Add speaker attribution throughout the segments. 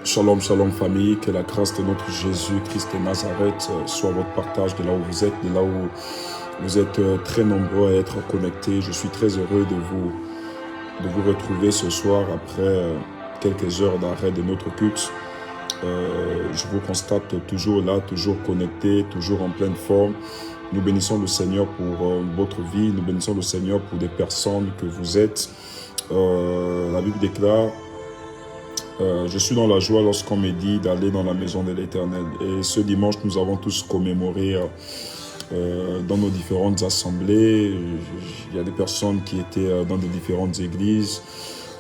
Speaker 1: Shalom, shalom famille, que la grâce de notre Jésus-Christ de Nazareth soit votre partage de là où vous êtes, de là où vous êtes très nombreux à être connectés. Je suis très heureux de vous retrouver ce soir après quelques heures d'arrêt de notre culte. Je vous constate toujours là, toujours connectés, toujours en pleine forme. Nous bénissons le Seigneur pour votre vie, nous bénissons le Seigneur pour des personnes que vous êtes. La Bible déclare: je suis dans la joie lorsqu'on me dit d'aller dans la maison de l'Éternel. Et ce dimanche, nous avons tous commémoré dans nos différentes assemblées. Il y a des personnes qui étaient dans des différentes églises,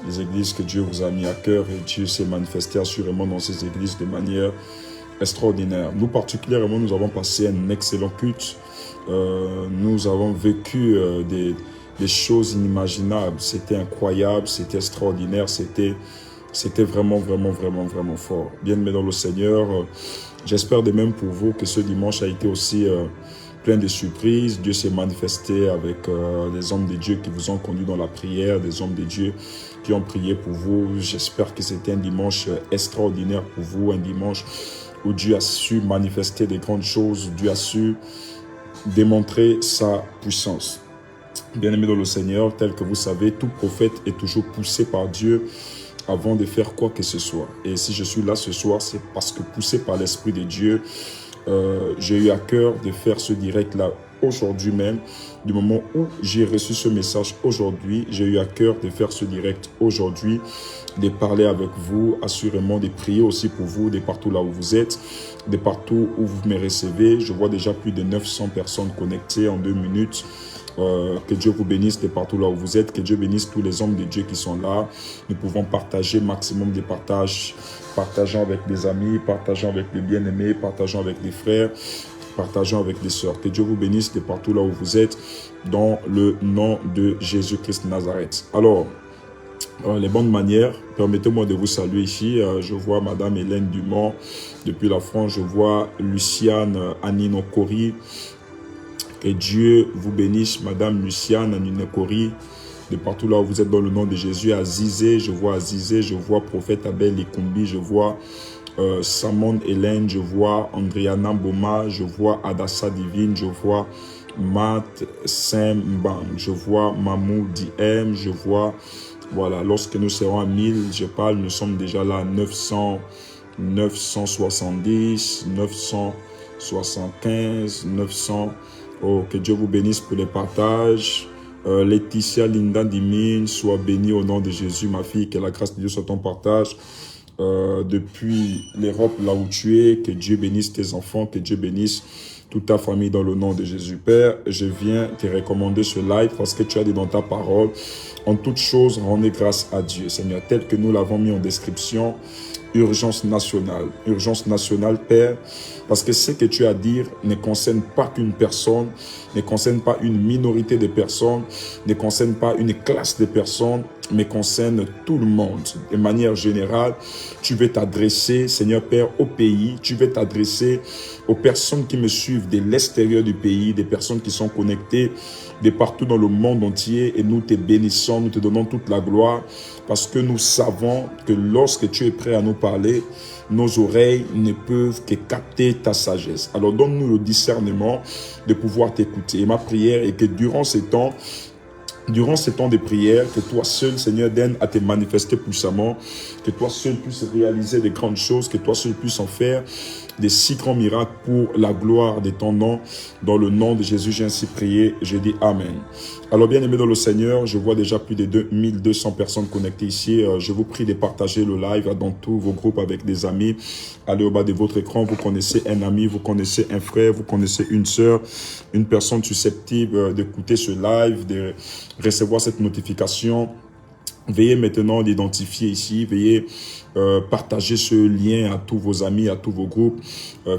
Speaker 1: les églises que Dieu vous a mis à cœur, et Dieu s'est manifesté assurément dans ces églises de manière extraordinaire. Nous particulièrement, nous avons passé un excellent culte. Nous avons vécu des choses inimaginables. C'était incroyable, c'était extraordinaire, c'était vraiment fort. Bien-aimés dans le Seigneur, j'espère de même pour vous que ce dimanche a été aussi plein de surprises. Dieu s'est manifesté avec des hommes de Dieu qui vous ont conduit dans la prière, des hommes de Dieu qui ont prié pour vous. J'espère que c'était un dimanche extraordinaire pour vous, un dimanche où Dieu a su manifester des grandes choses, Dieu a su démontrer sa puissance. Bien-aimés dans le Seigneur, tel que vous savez, tout prophète est toujours poussé par Dieu avant de faire quoi que ce soit. Et si je suis là ce soir, c'est parce que poussé par l'Esprit de Dieu, j'ai eu à cœur de faire ce direct-là aujourd'hui même. Du moment où j'ai reçu ce message aujourd'hui, j'ai eu à cœur de faire ce direct aujourd'hui, de parler avec vous, assurément de prier aussi pour vous, de partout là où vous êtes, de partout où vous me recevez. Je vois déjà plus de 900 personnes connectées en 2 minutes. Que Dieu vous bénisse de partout là où vous êtes, que Dieu bénisse tous les hommes de Dieu qui sont là. Nous pouvons partager maximum de partages, partageant avec des amis, partageant avec des bien-aimés, partageant avec des frères, partageant avec des sœurs. Que Dieu vous bénisse de partout là où vous êtes, dans le nom de Jésus-Christ de Nazareth. Alors, les bonnes manières, permettez-moi de vous saluer ici. Je vois Madame Hélène Dumont depuis la France, je vois Luciane Aninokori. Que Dieu vous bénisse, Madame Luciane Aninokori, de partout là où vous êtes dans le nom de Jésus. Azizé, je vois Azizé, je vois Prophète Abel Likumbi, je vois Samon Hélène, je vois Andriana Boma, je vois Adassa Divine, je vois Matt Sembang, je vois Mamou Diem, je vois, voilà, lorsque nous serons à 1000, je parle, nous sommes déjà là à 900, 970, 975, 900... Oh, que Dieu vous bénisse pour les partages. Laetitia Linda Dimine, sois bénie au nom de Jésus, ma fille. Que la grâce de Dieu soit ton partage. Depuis l'Europe, là où tu es, que Dieu bénisse tes enfants, que Dieu bénisse toute ta famille dans le nom de Jésus. Père, je viens te recommander ce live parce que tu as dit dans ta parole, en toute chose, rendez grâce à Dieu. Seigneur, tel que nous l'avons mis en description, urgence nationale, Père, parce que ce que tu as à dire ne concerne pas qu'une personne, ne concerne pas une minorité de personnes, ne concerne pas une classe de personnes, mais concerne tout le monde. De manière générale, tu veux t'adresser, Seigneur Père, au pays, tu veux t'adresser aux personnes qui me suivent de l'extérieur du pays, des personnes qui sont connectées de partout dans le monde entier, et nous te bénissons, nous te donnons toute la gloire, parce que nous savons que lorsque tu es prêt à nous parler, nos oreilles ne peuvent que capter ta sagesse. Alors donne-nous le discernement de pouvoir t'écouter. Et ma prière est que durant ces temps de prière, que toi seul, Seigneur, donne à te manifester puissamment, que toi seul puisses réaliser des grandes choses, que toi seul puisses en faire des si grands miracles pour la gloire de ton nom. Dans le nom de Jésus, j'ai ainsi prié, je dis Amen. Alors bien aimé dans le Seigneur, je vois déjà plus de 2200 personnes connectées ici. Je vous prie de partager le live dans tous vos groupes avec des amis. Allez au bas de votre écran, vous connaissez un ami, vous connaissez un frère, vous connaissez une sœur, une personne susceptible d'écouter ce live, recevoir cette notification, veuillez maintenant l'identifier ici, veuillez partager ce lien à tous vos amis, à tous vos groupes.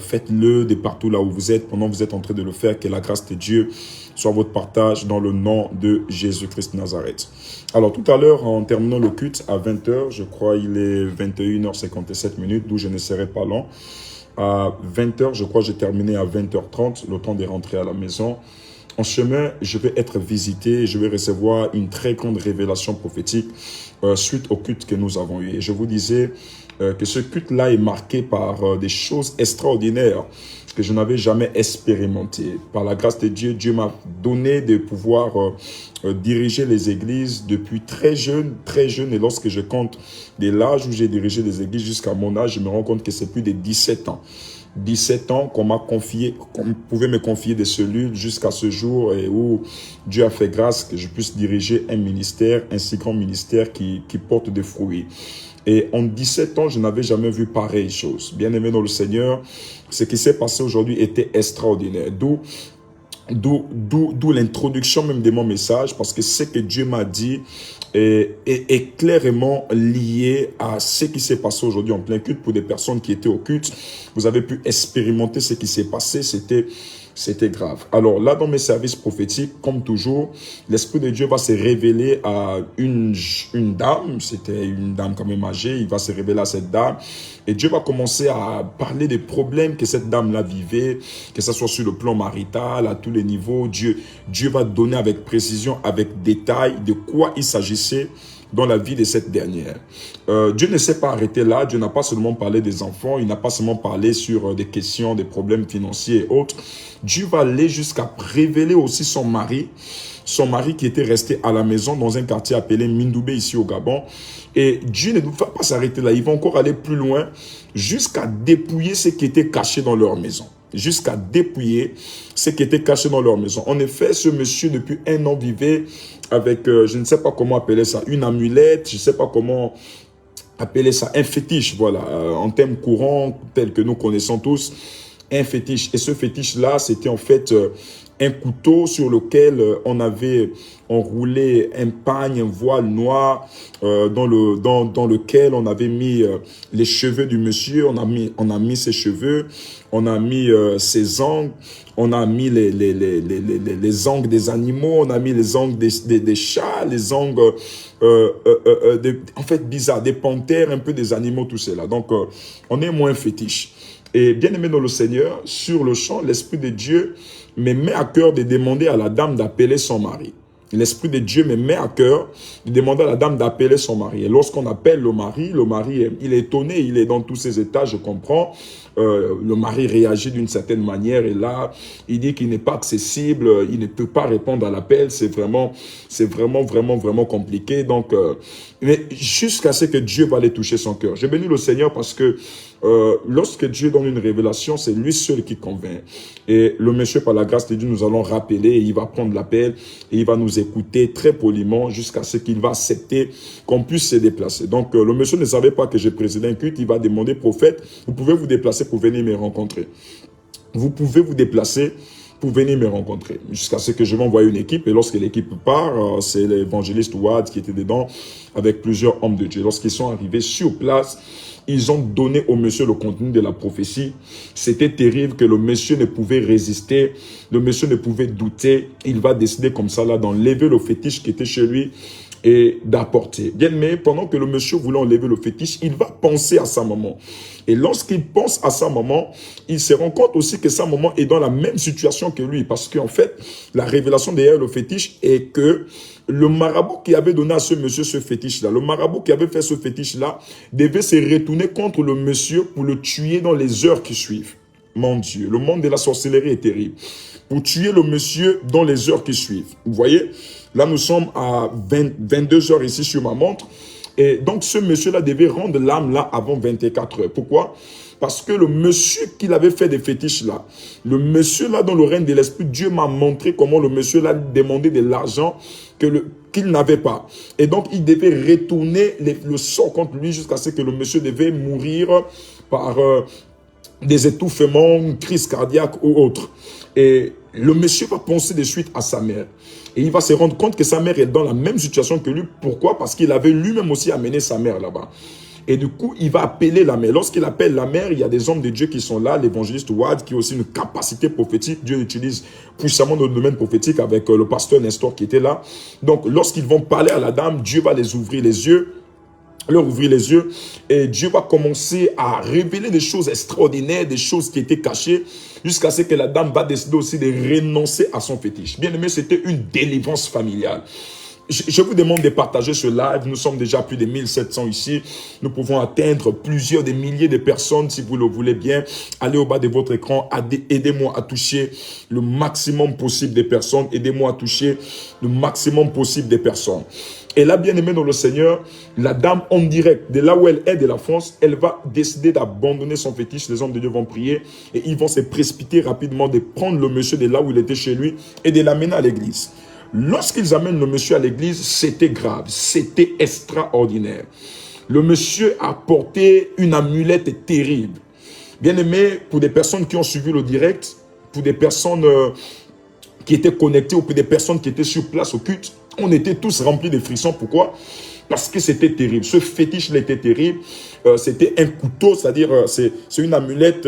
Speaker 1: Faites-le de partout là où vous êtes, pendant que vous êtes en train de le faire, que la grâce de Dieu soit votre partage dans le nom de Jésus-Christ de Nazareth. Alors tout à l'heure, en terminant le culte à 20h, je crois il est 21h57, d'où je ne serai pas long. À 20h, je crois que j'ai terminé à 20h30, le temps de rentrer à la maison. En chemin, je vais être visité, je vais recevoir une très grande révélation prophétique suite au culte que nous avons eu. Et je vous disais que ce culte-là est marqué par des choses extraordinaires que je n'avais jamais expérimentées. Par la grâce de Dieu, Dieu m'a donné de pouvoir diriger les églises depuis très jeune. Et lorsque je compte de l'âge où j'ai dirigé les églises jusqu'à mon âge, je me rends compte que c'est plus de 17 ans. 17 ans qu'on m'a confié, qu'on pouvait me confier des cellules jusqu'à ce jour et où Dieu a fait grâce que je puisse diriger un ministère, un si grand ministère qui porte des fruits. Et en 17 ans, je n'avais jamais vu pareille chose. Bien aimé dans le Seigneur, ce qui s'est passé aujourd'hui était extraordinaire. D'où l'introduction même de mon message, parce que ce que Dieu m'a dit est clairement lié à ce qui s'est passé aujourd'hui en plein culte. Pour des personnes qui étaient au culte, vous avez pu expérimenter ce qui s'est passé, c'était grave. Alors là, dans mes services prophétiques, comme toujours, l'Esprit de Dieu va se révéler à une dame. C'était une dame quand même âgée. Il va se révéler à cette dame. Et Dieu va commencer à parler des problèmes que cette dame-là vivait, que ce soit sur le plan marital, à tous les niveaux. Dieu va donner avec précision, avec détail, de quoi il s'agissait dans la vie de cette dernière. Dieu ne s'est pas arrêté là. Dieu n'a pas seulement parlé des enfants. Il n'a pas seulement parlé sur des questions, des problèmes financiers et autres. Dieu va aller jusqu'à révéler aussi son mari qui était resté à la maison dans un quartier appelé Mindoubé ici au Gabon. Et Dieu ne va pas s'arrêter là. Il va encore aller plus loin jusqu'à dépouiller ce qui était caché dans leur maison. Jusqu'à dépouiller ce qui était caché dans leur maison. En effet, ce monsieur, depuis 1 an, vivait avec, je ne sais pas comment appeler ça, une amulette, je ne sais pas comment appeler ça, un fétiche, voilà, en termes courants, tels que nous connaissons tous, un fétiche. Et ce fétiche-là, c'était en fait un couteau sur lequel on avait enroulé un pagne, un voile noir dans lequel on avait mis les cheveux du monsieur, on a mis ses cheveux, on a mis ses ongles, on a mis les ongles des animaux, on a mis les ongles des chats, les ongles en fait bizarres, des panthères, un peu des animaux, tout cela. Donc on est moins fétiche. Et bien aimé dans le Seigneur, sur le champ, l'Esprit de Dieu me met à cœur de demander à la dame d'appeler son mari. L'Esprit de Dieu me met à cœur de demander à la dame d'appeler son mari. Et lorsqu'on appelle le mari, il est étonné, il est dans tous ses états, je comprends. Le mari réagit d'une certaine manière et là, il dit qu'il n'est pas accessible, il ne peut pas répondre à l'appel. C'est vraiment compliqué. Donc, mais jusqu'à ce que Dieu va aller toucher son cœur. Je bénis le Seigneur parce que lorsque Dieu donne une révélation, c'est lui seul qui convainc. Et le monsieur, par la grâce de Dieu, nous allons rappeler et il va prendre l'appel et il va nous écouter très poliment jusqu'à ce qu'il va accepter qu'on puisse se déplacer. Donc, le monsieur ne savait pas que j'ai présidé un culte. Il va demander, prophète, vous pouvez vous déplacer pour venir me rencontrer. Vous pouvez vous déplacer pour venir me rencontrer. Jusqu'à ce que je vais envoyer une équipe. Et lorsque l'équipe part, c'est l'évangéliste Ouad qui était dedans avec plusieurs hommes de Dieu. Lorsqu'ils sont arrivés sur place, ils ont donné au monsieur le contenu de la prophétie. C'était terrible que le monsieur ne pouvait résister. Le monsieur ne pouvait douter. Il va décider comme ça là d'enlever le fétiche qui était chez lui et d'apporter. Bien, mais pendant que le monsieur voulait enlever le fétiche, il va penser à sa maman. Et lorsqu'il pense à sa maman, il se rend compte aussi que sa maman est dans la même situation que lui. Parce qu'en fait, la révélation derrière le fétiche est que le marabout qui avait donné à ce monsieur ce fétiche-là, le marabout qui avait fait ce fétiche-là, devait se retourner contre le monsieur pour le tuer dans les heures qui suivent. Mon Dieu, le monde de la sorcellerie est terrible. Pour tuer le monsieur dans les heures qui suivent. Vous voyez, là nous sommes à 22 heures ici sur ma montre. Et donc ce monsieur-là devait rendre l'âme là avant 24 heures. Pourquoi? Parce que le monsieur qui avait fait des fétiches là, le monsieur là dans le règne de l'esprit, Dieu m'a montré comment le monsieur là demandait de l'argent qu'il n'avait pas. Et donc il devait retourner le sort contre lui jusqu'à ce que le monsieur devait mourir par des étouffements, crise cardiaque ou autre. Et le monsieur va penser de suite à sa mère. Et il va se rendre compte que sa mère est dans la même situation que lui. Pourquoi? Parce qu'il avait lui-même aussi amené sa mère là-bas. Et du coup, il va appeler la mère. Lorsqu'il appelle la mère, il y a des hommes de Dieu qui sont là, l'évangéliste Wad, qui a aussi une capacité prophétique. Dieu utilise puissamment dans le domaine prophétique avec le pasteur Nestor qui était là. Donc, lorsqu'ils vont parler à la dame, Dieu va les ouvrir les yeux, leur ouvrir les yeux, et Dieu va commencer à révéler des choses extraordinaires, des choses qui étaient cachées, jusqu'à ce que la dame va décider aussi de renoncer à son fétiche. Bien aimé, c'était une délivrance familiale. Je vous demande de partager ce live. Nous sommes déjà plus de 1700 ici. Nous pouvons atteindre plusieurs des milliers de personnes si vous le voulez bien. Allez au bas de votre écran. Aidez-moi à toucher le maximum possible de personnes. Aidez-moi à toucher le maximum possible de personnes. Et là, bien aimé dans le Seigneur, la dame en direct, de là où elle est, de la France, elle va décider d'abandonner son fétiche. Les hommes de Dieu vont prier et ils vont se précipiter rapidement de prendre le monsieur de là où il était chez lui et de l'amener à l'église. Lorsqu'ils amènent le monsieur à l'église, c'était grave, c'était extraordinaire. Le monsieur a porté une amulette terrible. Bien aimé, pour des personnes qui ont suivi le direct, pour des personnes qui étaient connectées ou pour des personnes qui étaient sur place au culte, on était tous remplis de frissons. Pourquoi? Parce que c'était terrible. Ce fétiche-là était terrible. C'était un couteau, c'est-à-dire c'est une amulette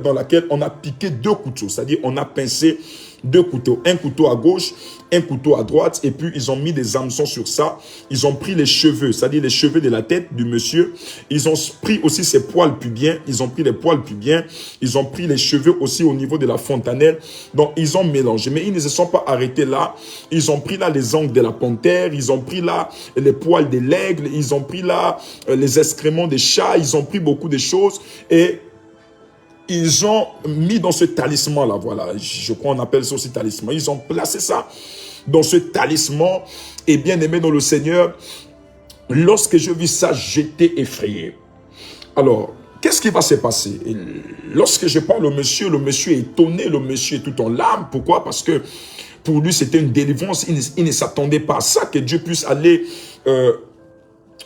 Speaker 1: dans laquelle on a piqué 2 couteaux. C'est-à-dire on a pincé 2 couteaux. Un couteau à gauche, un couteau à droite. Et puis ils ont mis des hameçons sur ça. Ils ont pris les cheveux, c'est-à-dire les cheveux de la tête du monsieur. Ils ont pris aussi ses poils pubiens. Ils ont pris les poils pubiens. Ils ont pris les cheveux aussi au niveau de la fontanelle. Donc ils ont mélangé. Mais ils ne se sont pas arrêtés là. Ils ont pris là les ongles de la panthère. Ils ont pris là les poils de l'aigle. Ils ont pris là les excréments des chats. Ils ont pris beaucoup de choses. Et ils ont mis dans ce talisman-là, voilà, je crois qu'on appelle ça aussi talisman. Ils ont placé ça dans ce talisman. Et bien aimé dans le Seigneur, lorsque je vis ça, j'étais effrayé. Alors, qu'est-ce qui va se passer? Et lorsque je parle au monsieur est étonné, le monsieur est tout en larmes. Pourquoi? Parce que pour lui, c'était une délivrance. Il ne s'attendait pas à ça, que Dieu puisse aller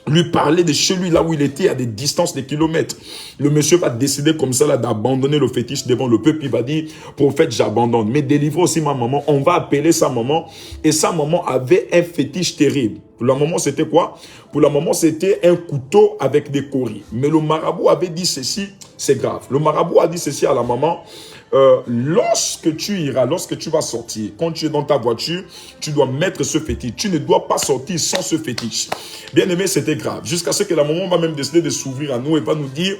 Speaker 1: lui parler de chez lui, là où il était, à des distances de kilomètres. Le monsieur va décider comme ça là d'abandonner le fétiche devant le peuple. Il va dire, prophète, j'abandonne. Mais délivre aussi ma maman. On va appeler sa maman. Et sa maman avait un fétiche terrible. Pour la maman, c'était quoi? Pour la maman, c'était un couteau avec des coris. Mais le marabout avait dit ceci, c'est grave. Le marabout a dit ceci à la maman. Lorsque tu iras, lorsque tu vas sortir, quand tu es dans ta voiture, tu dois mettre ce fétiche. Tu ne dois pas sortir sans ce fétiche. Bien aimé, c'était grave. Jusqu'à ce que la maman va même décider de s'ouvrir à nous et va nous dire,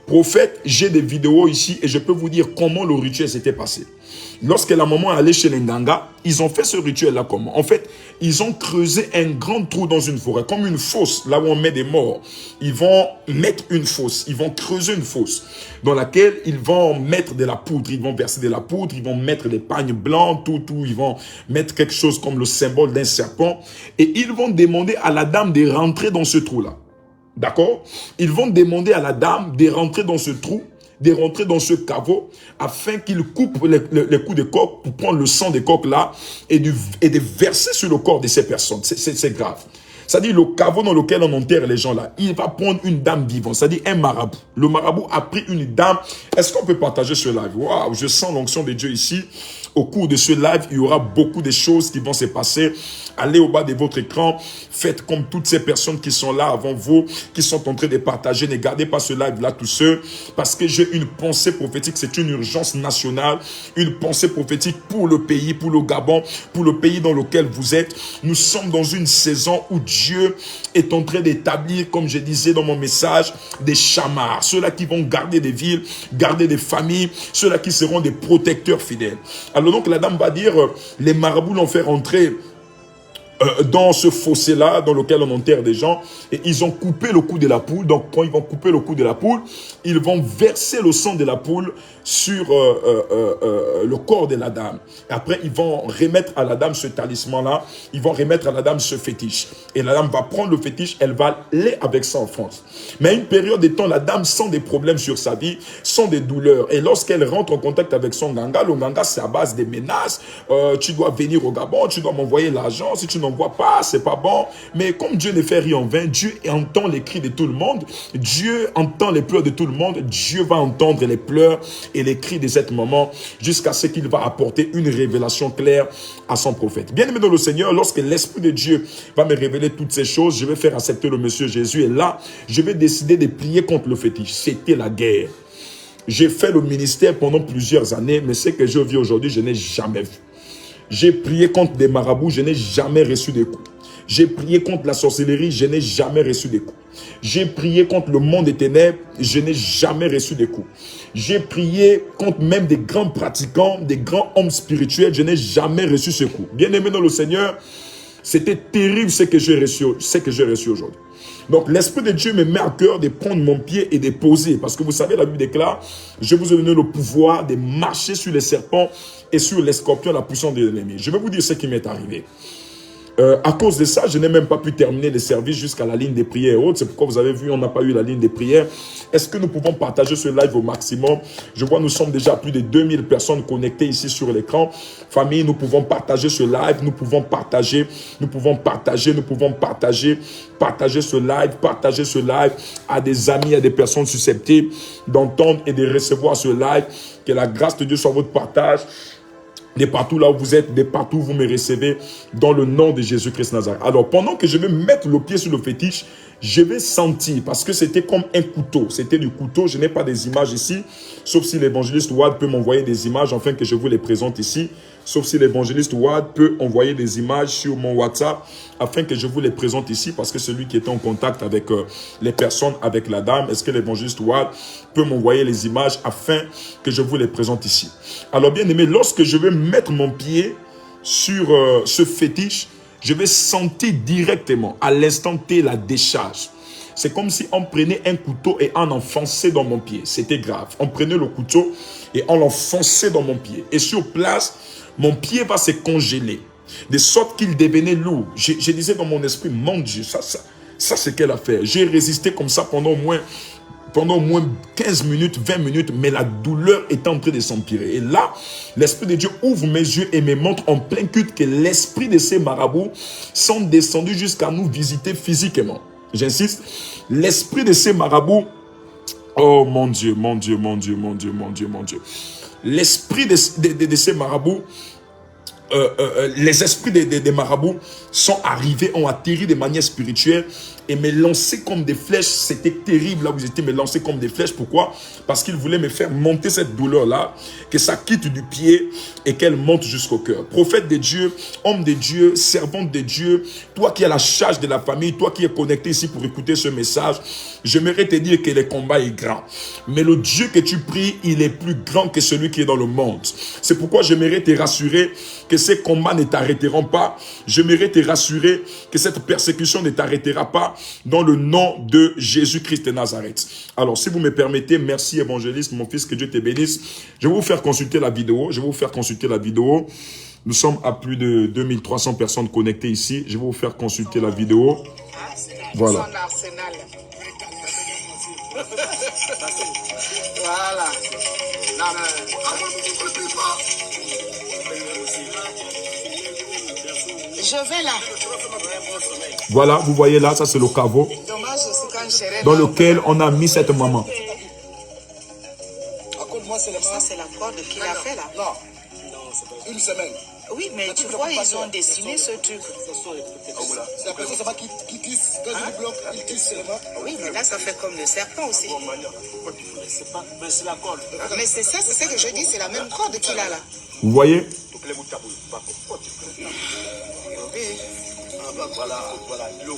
Speaker 1: prophète, j'ai des vidéos ici et je peux vous dire comment le rituel s'était passé. Lorsque la maman est allée chez les Nganga, ils ont fait ce rituel-là comment? En fait, ils ont creusé un grand trou dans une forêt, comme une fosse, là où on met des morts. Ils vont mettre une fosse, ils vont creuser une fosse dans laquelle ils vont mettre de la poudre, ils vont verser de la poudre, ils vont mettre des pagnes blancs, tout, ils vont mettre quelque chose comme le symbole d'un serpent et ils vont demander à la dame de rentrer dans ce trou-là. D'accord? Ils vont demander à la dame de rentrer dans ce trou, de rentrer dans ce caveau, afin qu'il coupe les coups de coq pour prendre le sang des coqs là et de verser sur le corps de ces personnes. C'est grave. C'est-à-dire le caveau dans lequel on enterre les gens là, il va prendre une dame vivante, c'est-à-dire un marabout. Le marabout a pris une dame. Est-ce qu'on peut partager ce live? Waouh, je sens l'onction de Dieu ici. Au cours de ce live, il y aura beaucoup de choses qui vont se passer. Allez au bas de votre écran. Faites comme toutes ces personnes qui sont là avant vous, qui sont en train de partager. Ne gardez pas ce live-là tout seul. Parce que j'ai une pensée prophétique. C'est une urgence nationale. Une pensée prophétique pour le pays, pour le Gabon, pour le pays dans lequel vous êtes. Nous sommes dans une saison où Dieu est en train d'établir, comme je disais dans mon message, des chamars. Ceux-là qui vont garder des villes, garder des familles. Ceux-là qui seront des protecteurs fidèles. Alors donc la dame va dire, les marabouts l'ont fait rentrer dans ce fossé-là, dans lequel on enterre des gens, et ils ont coupé le cou de la poule. Donc quand ils vont couper le cou de la poule, ils vont verser le sang de la poule sur le corps de la dame. Et après, ils vont remettre à la dame ce talisman-là, ils vont remettre à la dame ce fétiche. Et la dame va prendre le fétiche, elle va aller avec ça en France. Mais à une période de temps, la dame sent des problèmes sur sa vie, sent des douleurs. Et lorsqu'elle rentre en contact avec son ganga, le ganga, c'est à base des menaces. Tu dois venir au Gabon, tu dois m'envoyer l'argent. Si tu n'en voit pas, c'est pas bon. Mais comme Dieu ne fait rien en vain, Dieu entend les cris de tout le monde. Dieu entend les pleurs de tout le monde. Dieu va entendre les pleurs et les cris de cette maman jusqu'à ce qu'il va apporter une révélation claire à son prophète. Bien-aimé dans le Seigneur, lorsque l'Esprit de Dieu va me révéler toutes ces choses, je vais faire accepter le Monsieur Jésus. Et là, je vais décider de prier contre le fétiche. C'était la guerre. J'ai fait le ministère pendant plusieurs années, mais ce que je vis aujourd'hui, je n'ai jamais vu. J'ai prié contre des marabouts, je n'ai jamais reçu de coups. J'ai prié contre la sorcellerie, je n'ai jamais reçu de coups. J'ai prié contre le monde des ténèbres, je n'ai jamais reçu de coups. J'ai prié contre même des grands pratiquants, des grands hommes spirituels, je n'ai jamais reçu ce coup. Bien-aimé dans le Seigneur, c'était terrible ce que j'ai reçu aujourd'hui. Donc, l'Esprit de Dieu me met à cœur de prendre mon pied et de poser. Parce que vous savez, la Bible déclare, je vous ai donné le pouvoir de marcher sur les serpents et sur les scorpions, la puissance de l'ennemi. Je vais vous dire ce qui m'est arrivé. À cause de ça, je n'ai même pas pu terminer le service jusqu'à la ligne des prières et autres. C'est pourquoi vous avez vu, on n'a pas eu la ligne des prières. Est-ce que nous pouvons partager ce live au maximum? Je vois, nous sommes déjà plus de 2000 personnes connectées ici sur l'écran. Famille, nous pouvons partager ce live, nous pouvons partager ce live à des amis, à des personnes susceptibles d'entendre et de recevoir ce live. Que la grâce de Dieu soit votre partage. De partout là où vous êtes, de partout où vous me recevez, dans le nom de Jésus-Christ Nazareth. Alors, pendant que je vais mettre le pied sur le fétiche, je vais sentir, parce que c'était comme un couteau. C'était du couteau, je n'ai pas des images ici, sauf si l'évangéliste Wad peut m'envoyer des images, afin que je vous les présente ici. Sauf si l'évangéliste Wad peut envoyer des images sur mon WhatsApp, afin que je vous les présente ici, parce que celui qui était en contact avec les personnes, avec la dame, est-ce que l'évangéliste Wad peut m'envoyer les images, afin que je vous les présente ici. Alors bien aimé, lorsque je vais mettre mon pied sur ce fétiche, je vais sentir directement, à l'instant T, la décharge. C'est comme si on prenait un couteau et on enfonçait dans mon pied. C'était grave. On prenait le couteau et on l'enfonçait dans mon pied. Et sur place, mon pied va se congeler, de sorte qu'il devenait lourd. Je disais dans mon esprit, mon Dieu, ça c'est quelle affaire. J'ai résisté comme ça pendant au moins 15 minutes, 20 minutes, mais la douleur est en train de s'empirer. Et là, l'Esprit de Dieu ouvre mes yeux et me montre en plein culte que l'esprit de ces marabouts sont descendus jusqu'à nous visiter physiquement. J'insiste, l'esprit de ces marabouts, oh mon Dieu, mon Dieu, mon Dieu, mon Dieu, mon Dieu, mon Dieu. L'esprit de ces marabouts, les esprits des marabouts sont arrivés, ont atterri de manière spirituelle et me lancer comme des flèches. C'était terrible là où ils étaient, me lancer comme des flèches. Pourquoi? Parce qu'ils voulaient me faire monter cette douleur-là, que ça quitte du pied et qu'elle monte jusqu'au cœur. Prophète de Dieu, homme de Dieu, servante de Dieu, toi qui as la charge de la famille, toi qui es connecté ici pour écouter ce message, j'aimerais te dire que le combat est grand. Mais le Dieu que tu pries, il est plus grand que celui qui est dans le monde. C'est pourquoi j'aimerais te rassurer que ces combats ne t'arrêteront pas. J'aimerais te rassurer que cette persécution ne t'arrêtera pas dans le nom de Jésus-Christ de Nazareth. Alors, si vous me permettez, merci évangéliste, mon fils, que Dieu te bénisse. Je vais vous faire consulter la vidéo. Nous sommes à plus de 2300 personnes connectées ici. Je vais vous faire consulter la vidéo. Voilà. Voilà. Je vais là. Voilà, vous voyez là, ça c'est le caveau dans lequel on a mis cette maman.
Speaker 2: Ça c'est la corde qu'il a fait là.
Speaker 3: Non, une semaine.
Speaker 2: Oui, mais tu vois, ils ont dessiné ce truc.
Speaker 3: C'est la personne qui tisse, quand il bloque, il tisse seulement.
Speaker 2: Oui, mais là, ça fait comme le serpent aussi.
Speaker 3: Mais c'est la corde.
Speaker 2: Mais c'est ça, c'est ce que je dis, c'est la même corde qu'il a là.
Speaker 1: Vous voyez?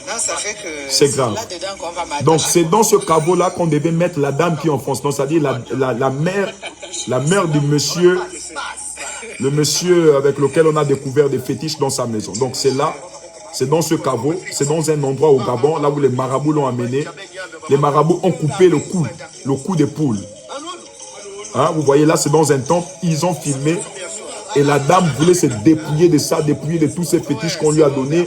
Speaker 2: Là, ça fait que
Speaker 1: c'est grave.
Speaker 2: Là-dedans qu'on va m'attacher.
Speaker 1: Donc, c'est dans ce caveau-là qu'on devait mettre la dame qui enfonce. Donc, c'est-à-dire la mère du monsieur, le monsieur avec lequel on a découvert des fétiches dans sa maison. Donc, c'est là, c'est dans ce caveau, c'est dans un endroit au Gabon, là où les marabouts l'ont amené. Les marabouts ont coupé le cou des poules. Hein, vous voyez là, c'est dans un temple, ils ont filmé. Et la dame voulait se dépouiller de ça, dépouiller de tous ces fétiches qu'on lui a donnés,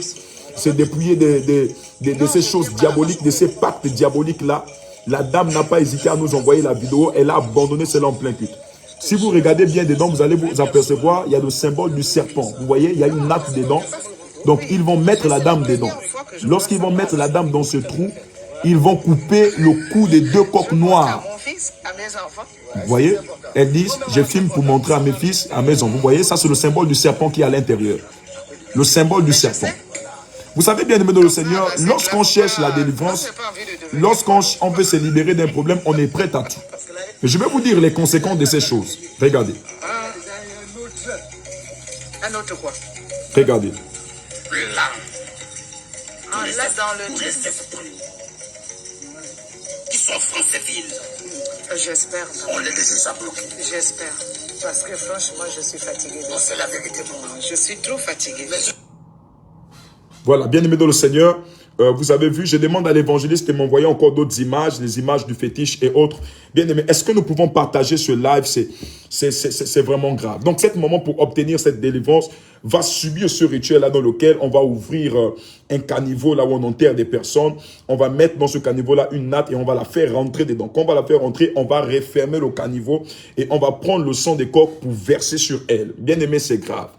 Speaker 1: se dépouiller de ces choses diaboliques, de ces pactes diaboliques-là. La dame n'a pas hésité à nous envoyer la vidéo, elle a abandonné cela en plein culte. Si vous regardez bien dedans, vous allez vous apercevoir, il y a le symbole du serpent. Vous voyez, il y a une natte dedans. Donc, ils vont mettre la dame dedans. Lorsqu'ils vont mettre la dame dans ce trou, ils vont couper le cou des deux coqs noirs. Vous voyez? Elles disent, je filme pour montrer à mes fils, à mes enfants. Vous voyez, ça c'est le symbole du serpent qui est à l'intérieur. Le symbole du serpent. Vous savez bien aimé dans le Seigneur, lorsqu'on cherche la délivrance, lorsqu'on veut se libérer d'un problème, on est prêt à tout. Mais je vais vous dire les conséquences de ces choses. Regardez.
Speaker 2: Un autre quoi?
Speaker 1: Regardez.
Speaker 2: Là dans le
Speaker 3: Qui sont francophiles.
Speaker 2: j'espère.
Speaker 3: On les laisse ça bloquer.
Speaker 2: J'espère. Parce que franchement, je suis fatiguée.
Speaker 3: C'est la vérité, maman.
Speaker 2: Je suis trop fatiguée.
Speaker 1: Voilà, bien aimé dans le Seigneur, vous avez vu, je demande à l'évangéliste de m'envoyer encore d'autres images, les images du fétiche et autres. Bien aimé, est-ce que nous pouvons partager ce live? C'est vraiment grave. Donc, cet moment pour obtenir cette délivrance va subir ce rituel-là dans lequel on va ouvrir un caniveau là où on enterre des personnes. On va mettre dans ce caniveau-là une natte et on va la faire rentrer dedans. Quand on va la faire rentrer, on va refermer le caniveau et on va prendre le sang des coqs pour verser sur elle. Bien aimé, c'est grave.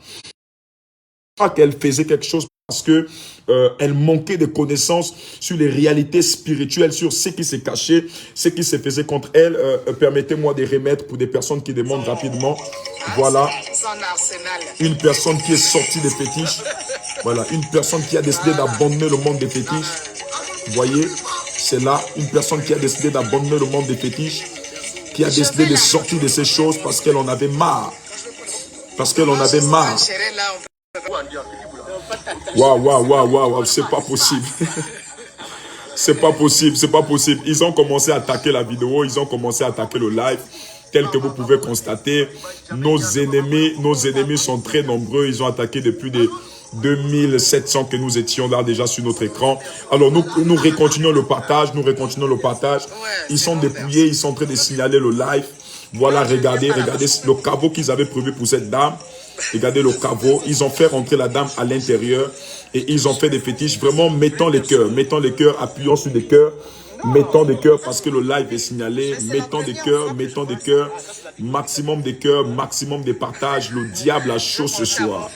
Speaker 1: Pas qu'elle faisait quelque chose parce que elle manquait de connaissances sur les réalités spirituelles, sur ce qui s'est caché, ce qui se faisait contre elle. Permettez-moi de remettre pour des personnes qui demandent rapidement. Voilà, une personne qui est sortie des fétiches. Voilà, une personne qui a décidé d'abandonner le monde des fétiches. Vous voyez, c'est là, une personne qui a décidé d'abandonner le monde des fétiches, qui a décidé de sortir de ces choses parce qu'elle en avait marre. Parce qu'elle en avait marre. Waouh, c'est pas possible. C'est pas possible, c'est pas possible. Ils ont commencé à attaquer la vidéo, ils ont commencé à attaquer le live. Tel que vous pouvez constater, nos ennemis sont très nombreux. Ils ont attaqué depuis des 2700 que nous étions là déjà sur notre écran. Alors nous recontinuons le partage, Ils sont dépouillés, ils sont en train de signaler le live. Voilà, regardez le caveau qu'ils avaient prévu pour cette dame. Regardez le caveau, ils ont fait rentrer la dame à l'intérieur et ils ont fait des fétiches. Vraiment, mettons les cœurs, appuyons sur des cœurs, mettons des cœurs parce que le live est signalé. Mettons des cœurs, maximum des partages. Le diable a chaud ce soir.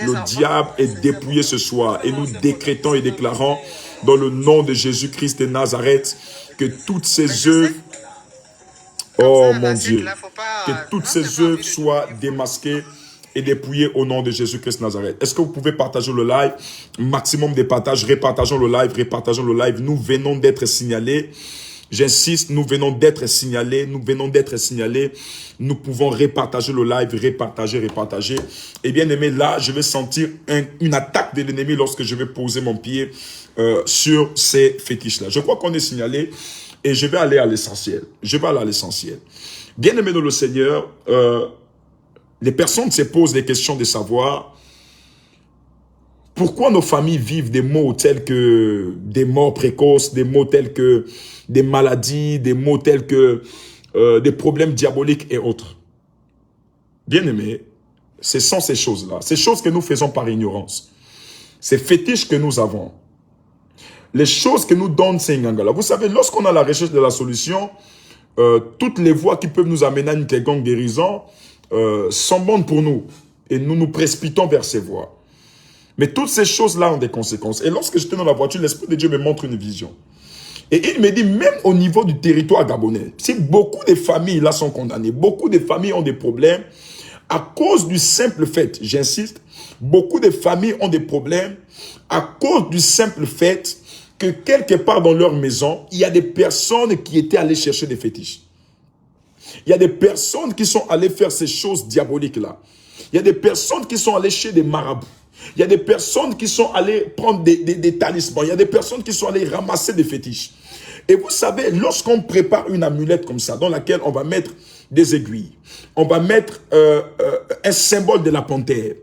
Speaker 1: Le diable est dépouillé ce soir et nous décrétons et déclarons dans le nom de Jésus-Christ de Nazareth que toutes ces œuvres, oh mon Dieu, que toutes ces œuvres soient démasquées et dépouillé au nom de Jésus-Christ Nazareth. Est-ce que vous pouvez partager le live? Maximum de partages, repartageons le live. Nous venons d'être signalés. J'insiste, nous venons d'être signalés. Nous pouvons repartager le live, repartager. Et bien aimé, là, je vais sentir une attaque de l'ennemi lorsque je vais poser mon pied sur ces fétiches-là. Je crois qu'on est signalé et je vais aller à l'essentiel. Bien aimé dans le Seigneur, les personnes se posent des questions de savoir pourquoi nos familles vivent des maux tels que des morts précoces, des maux tels que des maladies, des maux tels que des problèmes diaboliques et autres. Bien aimé, ce sont ces choses-là, ces choses que nous faisons par ignorance, ces fétiches que nous avons, les choses que nous donnent ces ngangala. Vous savez, lorsqu'on a la recherche de la solution, toutes les voies qui peuvent nous amener à une quelconque guérison sont bonnes pour nous et nous nous précipitons vers ces voies. Mais toutes ces choses-là ont des conséquences. Et lorsque j'étais dans la voiture, l'Esprit de Dieu me montre une vision. Et il me dit, même au niveau du territoire gabonais, si beaucoup de familles là sont condamnées, beaucoup de familles ont des problèmes à cause du simple fait, j'insiste, beaucoup de familles ont des problèmes à cause du simple fait que quelque part dans leur maison, il y a des personnes qui étaient allées chercher des fétiches. Il y a des personnes qui sont allées faire ces choses diaboliques-là. Il y a des personnes qui sont allées chez des marabouts. Il y a des personnes qui sont allées prendre des talismans. Il y a des personnes qui sont allées ramasser des fétiches. Et vous savez, lorsqu'on prépare une amulette comme ça, dans laquelle on va mettre des aiguilles, on va mettre un symbole de la panthère,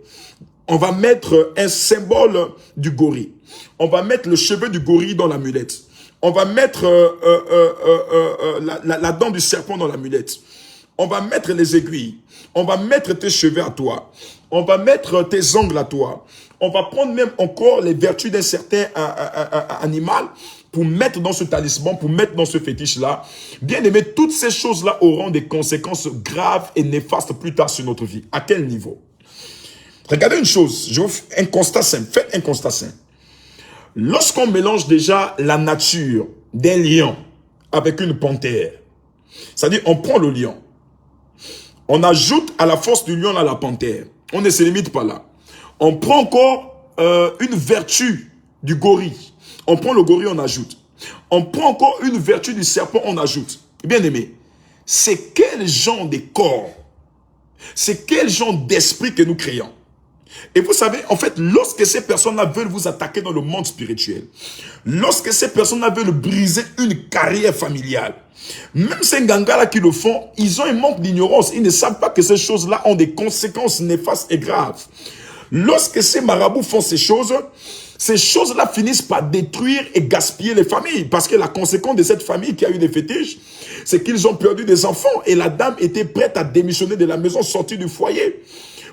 Speaker 1: on va mettre un symbole du gorille, on va mettre le cheveu du gorille dans l'amulette, on va mettre la dent du serpent dans l'amulette. On va mettre les aiguilles. On va mettre tes cheveux à toi. On va mettre tes ongles à toi. On va prendre même encore les vertus d'un certain animal pour mettre dans ce talisman, pour mettre dans ce fétiche-là. Bien aimé, toutes ces choses-là auront des conséquences graves et néfastes plus tard sur notre vie. À quel niveau? Regardez une chose, je vous fais un constat simple. Faites un constat simple. Lorsqu'on mélange déjà la nature d'un lion avec une panthère, c'est-à-dire on prend le lion, on ajoute à la force du lion à la panthère, on ne se limite pas là. On prend encore une vertu du gorille, on prend le gorille, on ajoute. On prend encore une vertu du serpent, on ajoute. Bien aimé, c'est quel genre de corps, c'est quel genre d'esprit que nous créons. Et vous savez, en fait, lorsque ces personnes-là veulent vous attaquer dans le monde spirituel, lorsque ces personnes-là veulent briser une carrière familiale, même ces gangas-là qui le font, ils ont un manque d'ignorance. Ils ne savent pas que ces choses-là ont des conséquences néfastes et graves. Lorsque ces marabouts font ces choses-là finissent par détruire et gaspiller les familles. Parce que la conséquence de cette famille qui a eu des fétiches, c'est qu'ils ont perdu des enfants. Et la dame était prête à démissionner de la maison, sortir du foyer.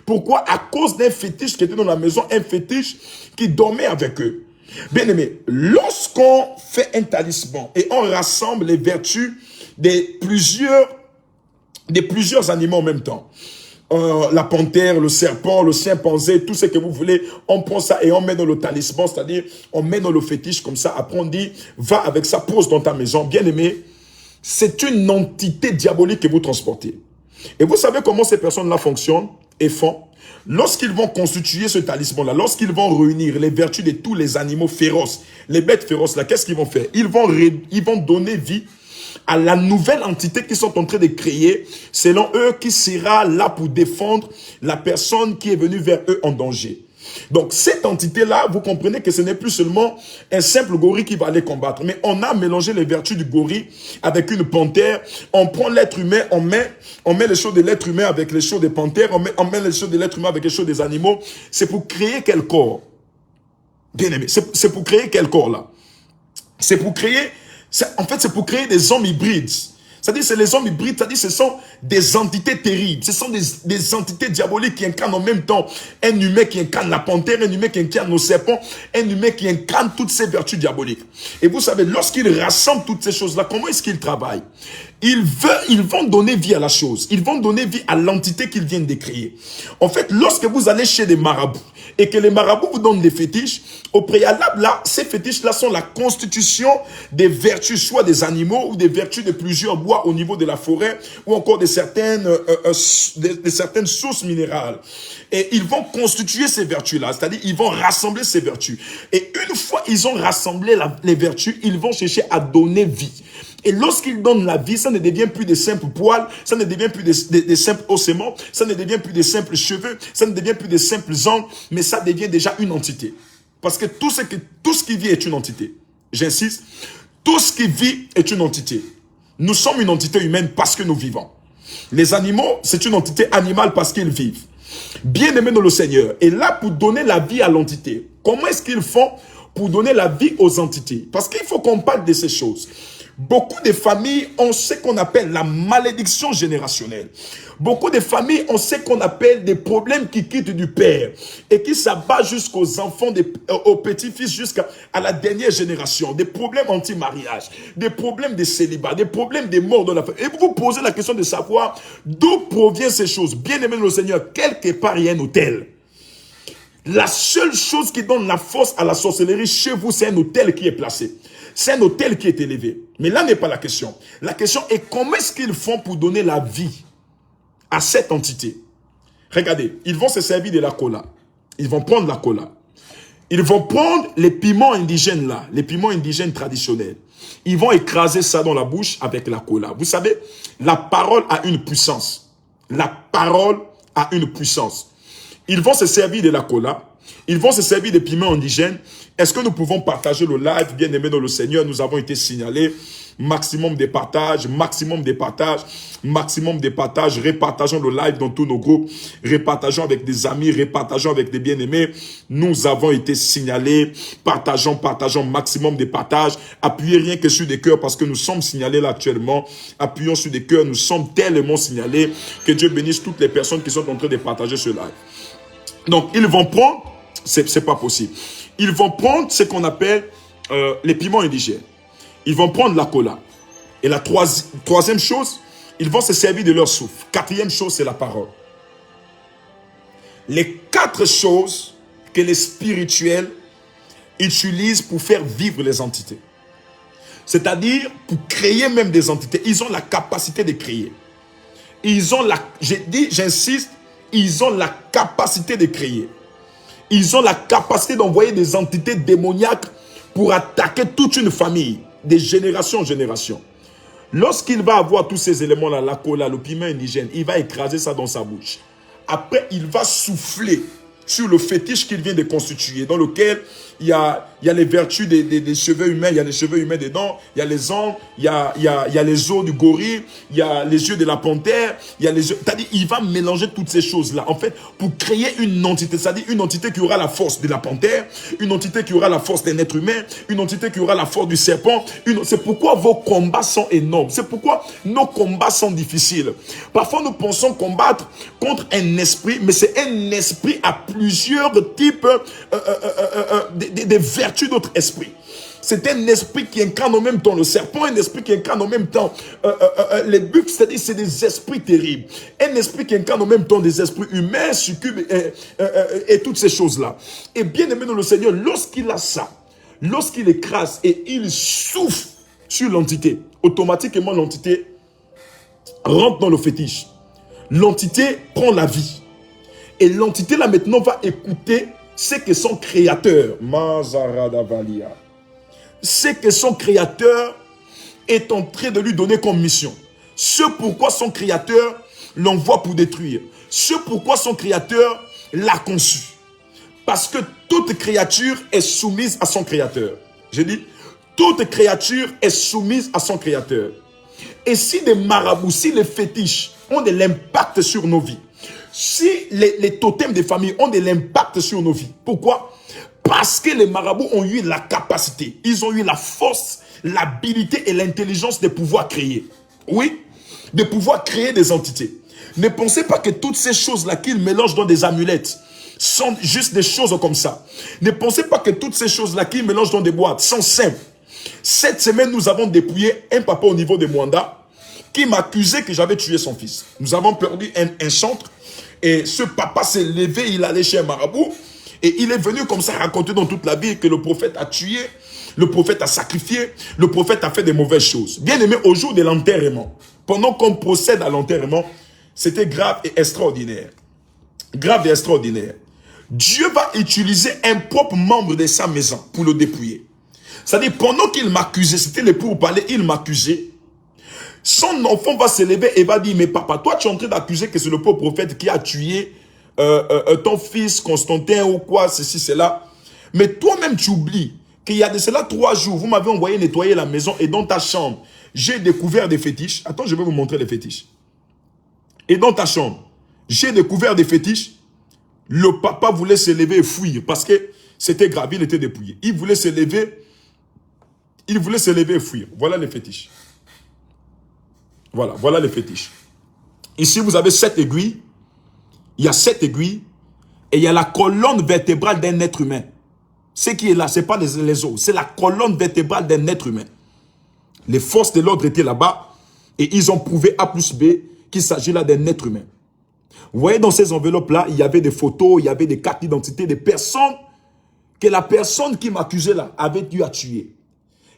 Speaker 1: Pourquoi? À cause d'un fétiche qui était dans la maison, un fétiche qui dormait avec eux. Bien aimé, lorsqu'on fait un talisman et on rassemble les vertus de plusieurs animaux en même temps, la panthère, le serpent, le chimpanzé, tout ce que vous voulez, on prend ça et on met dans le talisman, c'est-à-dire on met dans le fétiche comme ça, après on dit, va avec ça, pose dans ta maison. Bien aimé, c'est une entité diabolique que vous transportez. Et vous savez comment ces personnes-là fonctionnent et font? Lorsqu'ils vont constituer ce talisman-là, lorsqu'ils vont réunir les vertus de tous les animaux féroces, les bêtes féroces, là, qu'est-ce qu'ils vont faire? Ils vont donner vie à la nouvelle entité qu'ils sont en train de créer, selon eux, qui sera là pour défendre la personne qui est venue vers eux en danger. Donc, cette entité-là, vous comprenez que ce n'est plus seulement un simple gorille qui va aller combattre, mais on a mélangé les vertus du gorille avec une panthère. On prend l'être humain, on met les choses de l'être humain avec les choses des panthères, on met les choses de l'être humain avec les choses des animaux. C'est pour créer quel corps? Bien aimé, c'est pour créer quel corps là? C'est pour créer, en fait, c'est pour créer des hommes hybrides. C'est-à-dire, c'est les hommes hybrides, c'est-à-dire, ce sont des entités terribles. Ce sont des entités diaboliques qui incarnent en même temps un humain qui incarne la panthère, un humain qui incarne le serpent, un humain qui incarne toutes ces vertus diaboliques. Et vous savez, lorsqu'ils rassemblent toutes ces choses-là, comment est-ce qu'ils travaillent? Ils vont donner vie à la chose. Ils vont donner vie à l'entité qu'ils viennent de créer. En fait, lorsque vous allez chez des marabouts et que les marabouts vous donnent des fétiches, au préalable, là, ces fétiches-là sont la constitution des vertus, soit des animaux ou des vertus de plusieurs bois au niveau de la forêt ou encore de certaines sources minérales. Et ils vont constituer ces vertus-là, c'est-à-dire ils vont rassembler ces vertus. Et une fois ils ont rassemblé les vertus, ils vont chercher à donner vie. Et lorsqu'ils donnent la vie, ça ne devient plus de simples poils, ça ne devient plus de simples ossements, ça ne devient plus de simples cheveux, ça ne devient plus de simples ongles, mais ça devient déjà une entité. Parce que tout ce qui vit est une entité. J'insiste, tout ce qui vit est une entité. Nous sommes une entité humaine parce que nous vivons. Les animaux, c'est une entité animale parce qu'ils vivent. Bien-aimés dans le Seigneur, et là pour donner la vie à l'entité. Comment est-ce qu'ils font pour donner la vie aux entités? Parce qu'il faut qu'on parle de ces choses. Beaucoup de familles ont ce qu'on appelle la malédiction générationnelle. Beaucoup de familles ont ce qu'on appelle des problèmes qui quittent du père et qui s'abattent jusqu'aux enfants, aux petits-fils, jusqu'à la dernière génération. Des problèmes anti-mariage, des problèmes de célibat, des problèmes de mort dans la famille. Et vous vous posez la question de savoir d'où proviennent ces choses. Bien aimé le Seigneur, quelque part il y a un hôtel. La seule chose qui donne la force à la sorcellerie chez vous, c'est un hôtel qui est placé. C'est un hôtel qui est élevé. Mais là n'est pas la question. La question est comment est-ce qu'ils font pour donner la vie à cette entité? Regardez, ils vont se servir de la cola. Ils vont prendre la cola. Ils vont prendre les piments indigènes là, les piments indigènes traditionnels. Ils vont écraser ça dans la bouche avec la cola. Vous savez, la parole a une puissance. La parole a une puissance. Ils vont se servir de la cola. Ils vont se servir des piments indigènes. Est-ce que nous pouvons partager le live, bien aimé dans le Seigneur? Nous avons été signalés. Maximum de partage, maximum de partage, maximum de partage. Repartageons le live dans tous nos groupes. Repartageons avec des amis, repartageons avec des bien-aimés. Nous avons été signalés. Partageons, maximum de partage. Appuyez rien que sur des cœurs parce que nous sommes signalés là actuellement. Appuyons sur des cœurs. Nous sommes tellement signalés. Que Dieu bénisse toutes les personnes qui sont en train de partager ce live. Donc, ils vont prendre, c'est pas possible. Ils vont prendre ce qu'on appelle les piments indigènes. Ils vont prendre la cola. Et la troisième chose, ils vont se servir de leur souffle. Quatrième chose, c'est la parole. Les 4 4 choses que les spirituels utilisent pour faire vivre les entités. C'est-à-dire pour créer même des entités. Ils ont la capacité de créer. Ils ont la, j'insiste, ils ont la capacité de créer. Ils ont la capacité d'envoyer des entités démoniaques pour attaquer toute une famille, de génération en génération. Lorsqu'il va avoir tous ces éléments-là, la cola, le piment indigène, il va écraser ça dans sa bouche. Après, il va souffler sur le fétiche qu'il vient de constituer, dans lequel il y a les vertus des cheveux humains, il y a les cheveux humains dedans, il y a les ongles, il y a les os du gorille, il y a les yeux de la panthère, il y a les yeux... C'est-à-dire, il va mélanger toutes ces choses-là, en fait, pour créer une entité, c'est-à-dire une entité qui aura la force de la panthère, une entité qui aura la force d'un être humain, une entité qui aura la force du serpent. C'est pourquoi vos combats sont énormes, c'est pourquoi nos combats sont difficiles. Parfois, nous pensons combattre contre un esprit, mais c'est un esprit à plusieurs types des vertus d'autres esprits. C'est un esprit qui incarne en même temps le serpent, un esprit qui incarne en même temps les bucs, c'est-à-dire c'est des esprits terribles. Un esprit qui incarne en même temps des esprits humains, succubes et toutes ces choses-là. Et bien aimé dans le Seigneur, lorsqu'il a ça, lorsqu'il écrase et il souffle sur l'entité, automatiquement l'entité rentre dans le fétiche. L'entité prend la vie. Et l'entité là maintenant va écouter ce que son créateur, ce que son créateur est en train de lui donner comme mission. Ce pourquoi son créateur l'envoie pour détruire. Ce pourquoi son créateur l'a conçu. Parce que toute créature est soumise à son créateur. J'ai dit, toute créature est soumise à son créateur. Et si des marabouts, si les fétiches ont de l'impact sur nos vies, si les totems des familles ont de l'impact sur nos vies. Pourquoi? Parce que les marabouts ont eu la capacité, ils ont eu la force, l'habilité et l'intelligence de pouvoir créer. Oui, de pouvoir créer des entités. Ne pensez pas que toutes ces choses-là qu'ils mélangent dans des amulettes sont juste des choses comme ça. Ne pensez pas que toutes ces choses-là qu'ils mélangent dans des boîtes sont simples. Cette semaine, nous avons dépouillé un papa au niveau de Mwanda qui m'accusait que j'avais tué son fils. Nous avons perdu un chantre. Et ce papa s'est levé, il allait chez un marabout. Et il est venu comme ça raconter dans toute la vie que le prophète a tué, le prophète a sacrifié, le prophète a fait des mauvaises choses. Bien aimé, au jour de l'enterrement, pendant qu'on procède à l'enterrement, c'était grave et extraordinaire. Grave et extraordinaire. Dieu va utiliser un propre membre de sa maison pour le dépouiller. C'est-à-dire, pendant qu'il m'accusait, c'était le pourparlers, il m'accusait. Son enfant va se lever et va dire, mais papa, toi tu es en train d'accuser que c'est le pauvre prophète qui a tué ton fils Constantin ou quoi, ceci, cela. Mais toi-même tu oublies qu'il y a de cela 3 jours, vous m'avez envoyé nettoyer la maison et dans ta chambre, j'ai découvert des fétiches. Attends, je vais vous montrer les fétiches. Et dans ta chambre, j'ai découvert des fétiches. Le papa voulait se lever et fuir parce que c'était grave, il était dépouillé. Il voulait se lever et fuir. Voilà les fétiches. Voilà, voilà les fétiches. Ici, vous avez 7 aiguilles. Il y a 7 aiguilles. Et il y a la colonne vertébrale d'un être humain. Ce qui est là, ce n'est pas les os. C'est la colonne vertébrale d'un être humain. Les forces de l'ordre étaient là-bas. Et ils ont prouvé A plus B qu'il s'agit là d'un être humain. Vous voyez, dans ces enveloppes-là, il y avait des photos, il y avait des cartes d'identité des personnes que la personne qui m'accusait là avait dû tuer.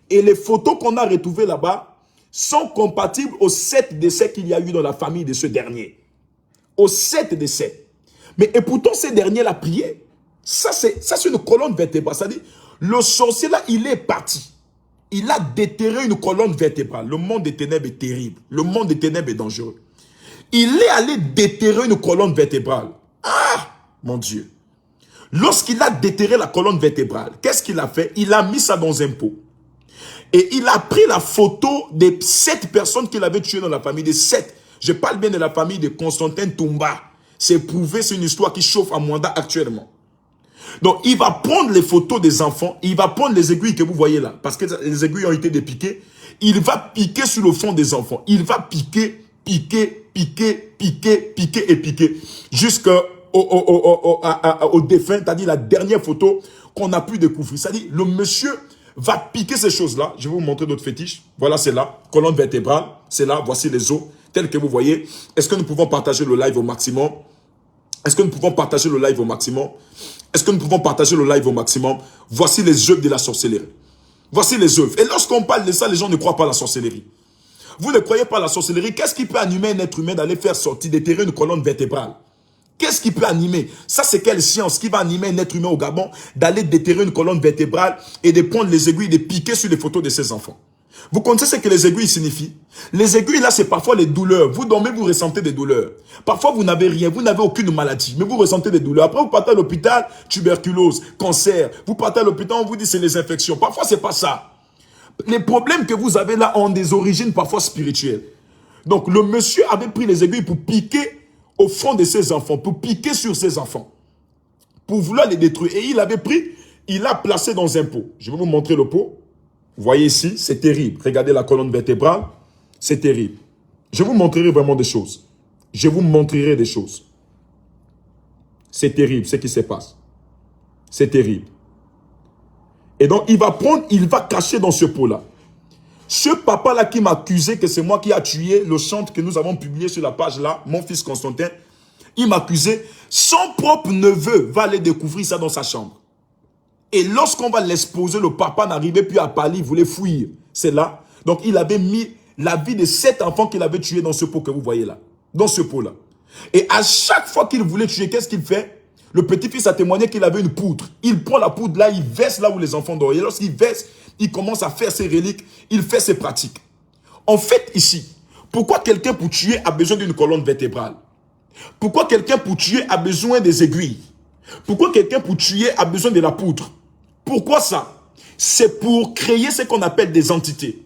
Speaker 1: Et les photos qu'on a retrouvées là-bas sont compatibles aux 7 décès qu'il y a eu dans la famille de ce dernier. Aux 7 décès. Mais et pourtant, ce dernier l'a prié. Ça, c'est une colonne vertébrale. C'est-à-dire, le sorcier là, il est parti. Il a déterré une colonne vertébrale. Le monde des ténèbres est terrible. Le monde des ténèbres est dangereux. Il est allé déterrer une colonne vertébrale. Ah, mon Dieu. Lorsqu'il a déterré la colonne vertébrale, qu'est-ce qu'il a fait? Il a mis ça dans un pot. Et il a pris la photo des 7 personnes qu'il avait tuées dans la famille. Des 7. Je parle bien de la famille de Constantin Toumba. C'est prouvé, c'est une histoire qui chauffe à Mwanda actuellement. Donc, il va prendre les photos des enfants. Il va prendre les aiguilles que vous voyez là. Parce que les aiguilles ont été dépiquées. Il va piquer sur le fond des enfants. Il va piquer, piquer. Jusqu'au défunt, c'est-à-dire la dernière photo qu'on a pu découvrir. C'est-à-dire, le monsieur va piquer ces choses-là. Je vais vous montrer notre fétiche. Voilà, c'est là. Colonne vertébrale. C'est là. Voici les os, tels que vous voyez. Est-ce que nous pouvons partager le live au maximum? Est-ce que nous pouvons partager le live au maximum? Est-ce que nous pouvons partager le live au maximum? Voici les œuvres de la sorcellerie. Voici les œuvres. Et lorsqu'on parle de ça, les gens ne croient pas à la sorcellerie. Vous ne croyez pas à la sorcellerie? Qu'est-ce qui peut animer un être humain d'aller faire sortir, déterrer une colonne vertébrale? Qu'est-ce qui peut animer? Ça, c'est quelle science qui va animer un être humain au Gabon d'aller déterrer une colonne vertébrale et de prendre les aiguilles et de piquer sur les photos de ses enfants? Vous connaissez ce que les aiguilles signifient? Les aiguilles, là, c'est parfois les douleurs. Vous dormez, vous ressentez des douleurs. Parfois, vous n'avez rien, vous n'avez aucune maladie, mais vous ressentez des douleurs. Après, vous partez à l'hôpital, tuberculose, cancer. Vous partez à l'hôpital, on vous dit c'est les infections. Parfois, c'est pas ça. Les problèmes que vous avez là ont des origines parfois spirituelles. Donc, le monsieur avait pris les aiguilles pour piquer au fond de ses enfants, pour piquer sur ses enfants, pour vouloir les détruire. Et il avait pris, il l'a placé dans un pot. Je vais vous montrer le pot. Vous voyez ici, c'est terrible. Regardez la colonne vertébrale, c'est terrible. Je vous montrerai vraiment des choses. Je vous montrerai des choses. C'est terrible ce qui se passe. C'est terrible. Et donc, il va prendre, il va cacher dans ce pot-là. Ce papa-là qui m'a accusé que c'est moi qui a tué le chante que nous avons publié sur la page là, mon fils Constantin, il m'a accusé, son propre neveu va aller découvrir ça dans sa chambre. Et lorsqu'on va l'exposer, le papa n'arrivait plus à parler, il voulait fuir. C'est là. Donc, il avait mis la vie de 7 enfants qu'il avait tués dans ce pot que vous voyez là. Dans ce pot-là. Et à chaque fois qu'il voulait tuer, qu'est-ce qu'il fait? Le petit-fils a témoigné qu'il avait une poudre. Il prend la poudre là, il verse là où les enfants dorment. Et lorsqu'il verse, il commence à faire ses reliques, il fait ses pratiques. En fait, ici, pourquoi quelqu'un pour tuer a besoin d'une colonne vertébrale? Pourquoi quelqu'un pour tuer a besoin des aiguilles? Pourquoi quelqu'un pour tuer a besoin de la poudre? Pourquoi ça? C'est pour créer ce qu'on appelle des entités.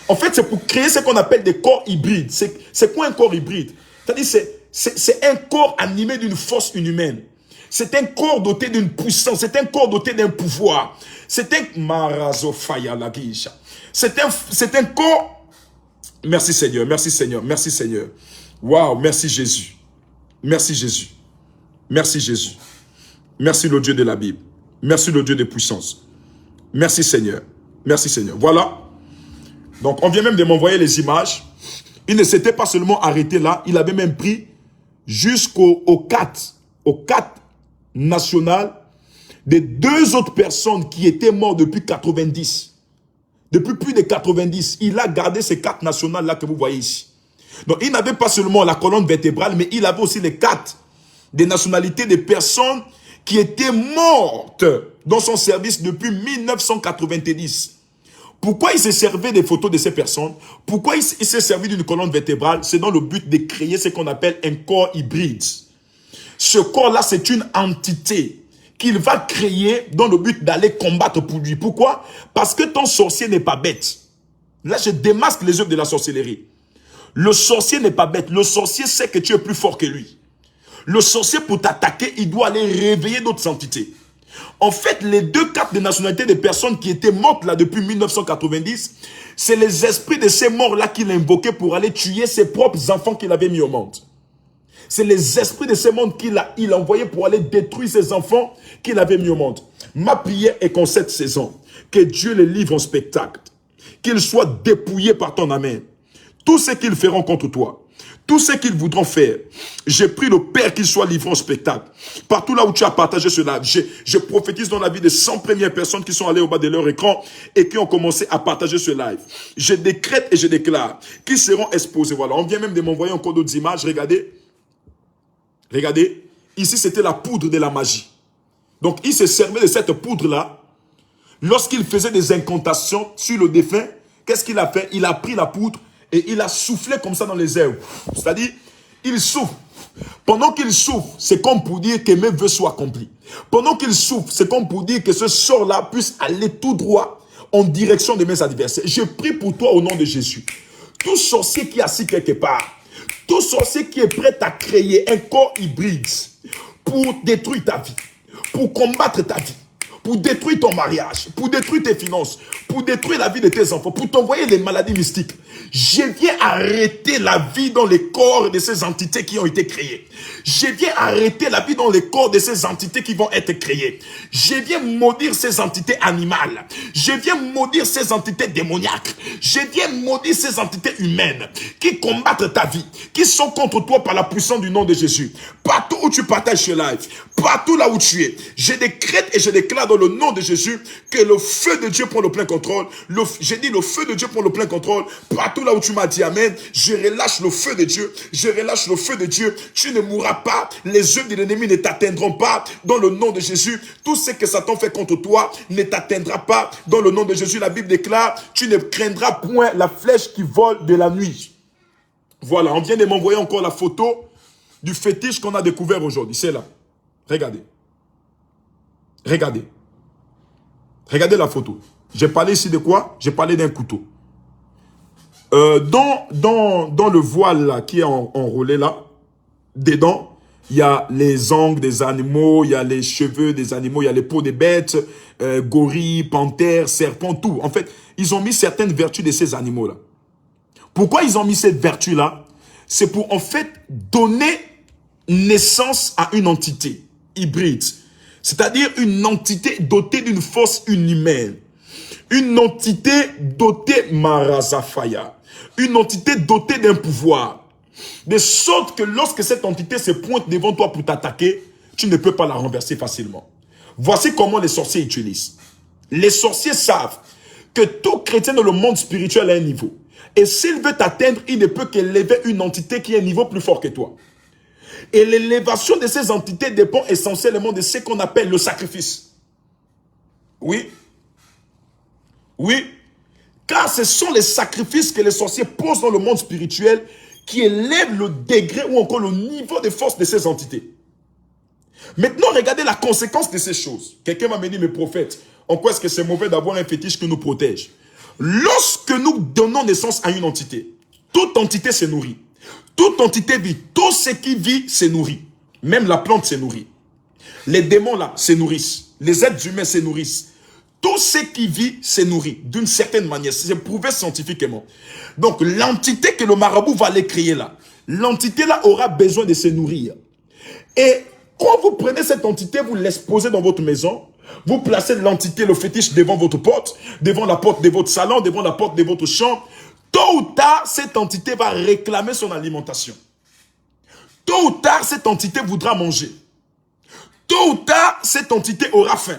Speaker 1: En fait, c'est pour créer ce qu'on appelle des corps hybrides. C'est quoi un corps hybride? C'est-à-dire, c'est un corps animé d'une force inhumaine. C'est un corps doté d'une puissance. C'est un corps doté d'un pouvoir. C'est un... C'est un corps... Merci Seigneur, merci Seigneur, merci Seigneur. Waouh, merci Jésus. Merci Jésus. Merci Jésus. Merci le Dieu de la Bible. Merci le Dieu de puissance. Merci Seigneur. Merci Seigneur. Voilà. Donc, on vient même de m'envoyer les images. Il ne s'était pas seulement arrêté là. Il avait même pris jusqu'au 4 national des 2 autres personnes qui étaient mortes depuis 90. Depuis plus de 90. Il a gardé ces 4 nationales là que vous voyez ici. Donc, il n'avait pas seulement la colonne vertébrale, mais il avait aussi les 4 des nationalités des personnes qui étaient mortes dans son service depuis 1990. Pourquoi il s'est servi des photos de ces personnes? Pourquoi il s'est servi d'une colonne vertébrale? C'est dans le but de créer ce qu'on appelle un corps hybride. Ce corps-là, c'est une entité qu'il va créer dans le but d'aller combattre pour lui. Pourquoi? Parce que ton sorcier n'est pas bête. Là, je démasque les œuvres de la sorcellerie. Le sorcier n'est pas bête. Le sorcier sait que tu es plus fort que lui. Le sorcier, pour t'attaquer, il doit aller réveiller d'autres entités. En fait, les 2 cartes de nationalité des personnes qui étaient mortes là depuis 1990, c'est les esprits de ces morts-là qu'il invoquait pour aller tuer ses propres enfants qu'il avait mis au monde. C'est les esprits de ces mondes qu'il a envoyés pour aller détruire ses enfants qu'il avait mis au monde. Ma prière est qu'en cette saison, que Dieu les livre en spectacle, qu'ils soient dépouillés par ton amen. Tout ce qu'ils feront contre toi, tout ce qu'ils voudront faire, j'ai pris le Père qu'ils soient livrés en spectacle. Partout là où tu as partagé ce live, je prophétise dans la vie des 100 premières personnes qui sont allées au bas de leur écran et qui ont commencé à partager ce live. Je décrète et je déclare qu'ils seront exposés. Voilà, on vient même de m'envoyer encore d'autres images. Regardez. Regardez. Ici, c'était la poudre de la magie. Donc, il se servait de cette poudre-là. Lorsqu'il faisait des incantations sur le défunt, qu'est-ce qu'il a fait? Il a pris la poudre et il a soufflé comme ça dans les airs. C'est-à-dire, il souffle. Pendant qu'il souffle, c'est comme pour dire que mes vœux soient accomplis. Pendant qu'il souffle, c'est comme pour dire que ce sort-là puisse aller tout droit en direction de mes adversaires. Je prie pour toi au nom de Jésus. Tout sorcier qui est assis quelque part, tout sorcier qui est prêt à créer un corps hybride pour détruire ta vie, pour combattre ta vie, pour détruire ton mariage, pour détruire tes finances, pour détruire la vie de tes enfants, pour t'envoyer les maladies mystiques. Je viens arrêter la vie dans les corps de ces entités qui ont été créées. Je viens arrêter la vie dans les corps de ces entités qui vont être créées. Je viens maudire ces entités animales. Je viens maudire ces entités démoniaques. Je viens maudire ces entités humaines qui combattent ta vie, qui sont contre toi par la puissance du nom de Jésus. Partout où tu partages ce live, partout là où tu es, je décrète et je déclare dans le nom de Jésus que le feu de Dieu prend le plein contrôle. J'ai dit le feu de Dieu prend le plein contrôle. Partout là où tu m'as dit amen, je relâche le feu de Dieu. Je relâche le feu de Dieu. Tu ne mourras pas. Les œuvres de l'ennemi ne t'atteindront pas. Dans le nom de Jésus, tout ce que Satan fait contre toi ne t'atteindra pas. Dans le nom de Jésus, la Bible déclare, tu ne craindras point la flèche qui vole de la nuit. Voilà, on vient de m'envoyer encore la photo du fétiche qu'on a découvert aujourd'hui. C'est là. Regardez. Regardez. Regardez la photo. J'ai parlé ici de quoi? J'ai parlé d'un couteau. Dans le voile là, qui est enroulé là, dedans, il y a les ongles des animaux, il y a les cheveux des animaux, il y a les peaux des bêtes, gorilles, panthères, serpents, tout. En fait, ils ont mis certaines vertus de ces animaux-là. Pourquoi ils ont mis cette vertu-là? C'est pour, en fait, donner naissance à une entité hybride. C'est-à-dire une entité dotée d'une force inhumaine. Une entité dotée Marazafaya. Une entité dotée d'un pouvoir. De sorte que lorsque cette entité se pointe devant toi pour t'attaquer, tu ne peux pas la renverser facilement. Voici comment les sorciers utilisent. Les sorciers savent que tout chrétien dans le monde spirituel a un niveau. Et s'il veut t'atteindre, il ne peut qu'élever une entité qui a un niveau plus fort que toi. Et l'élévation de ces entités dépend essentiellement de ce qu'on appelle le sacrifice. Oui. Oui. Car ce sont les sacrifices que les sorciers posent dans le monde spirituel qui élèvent le degré ou encore le niveau de force de ces entités. Maintenant, regardez la conséquence de ces choses. Quelqu'un m'a dit, mes prophètes, en quoi est-ce que c'est mauvais d'avoir un fétiche qui nous protège? Lorsque nous donnons naissance à une entité, toute entité se nourrit. Toute entité vit. Tout ce qui vit se nourrit. Même la plante se nourrit. Les démons là se nourrissent. Les êtres humains se nourrissent. Tout ce qui vit se nourrit d'une certaine manière. C'est prouvé scientifiquement. Donc l'entité que le marabout va aller créer là, l'entité là aura besoin de se nourrir. Et quand vous prenez cette entité, vous l'exposez dans votre maison, vous placez l'entité, le fétiche devant votre porte, devant la porte de votre salon, devant la porte de votre chambre. Tôt ou tard, cette entité va réclamer son alimentation. Tôt ou tard, cette entité voudra manger. Tôt ou tard, cette entité aura faim.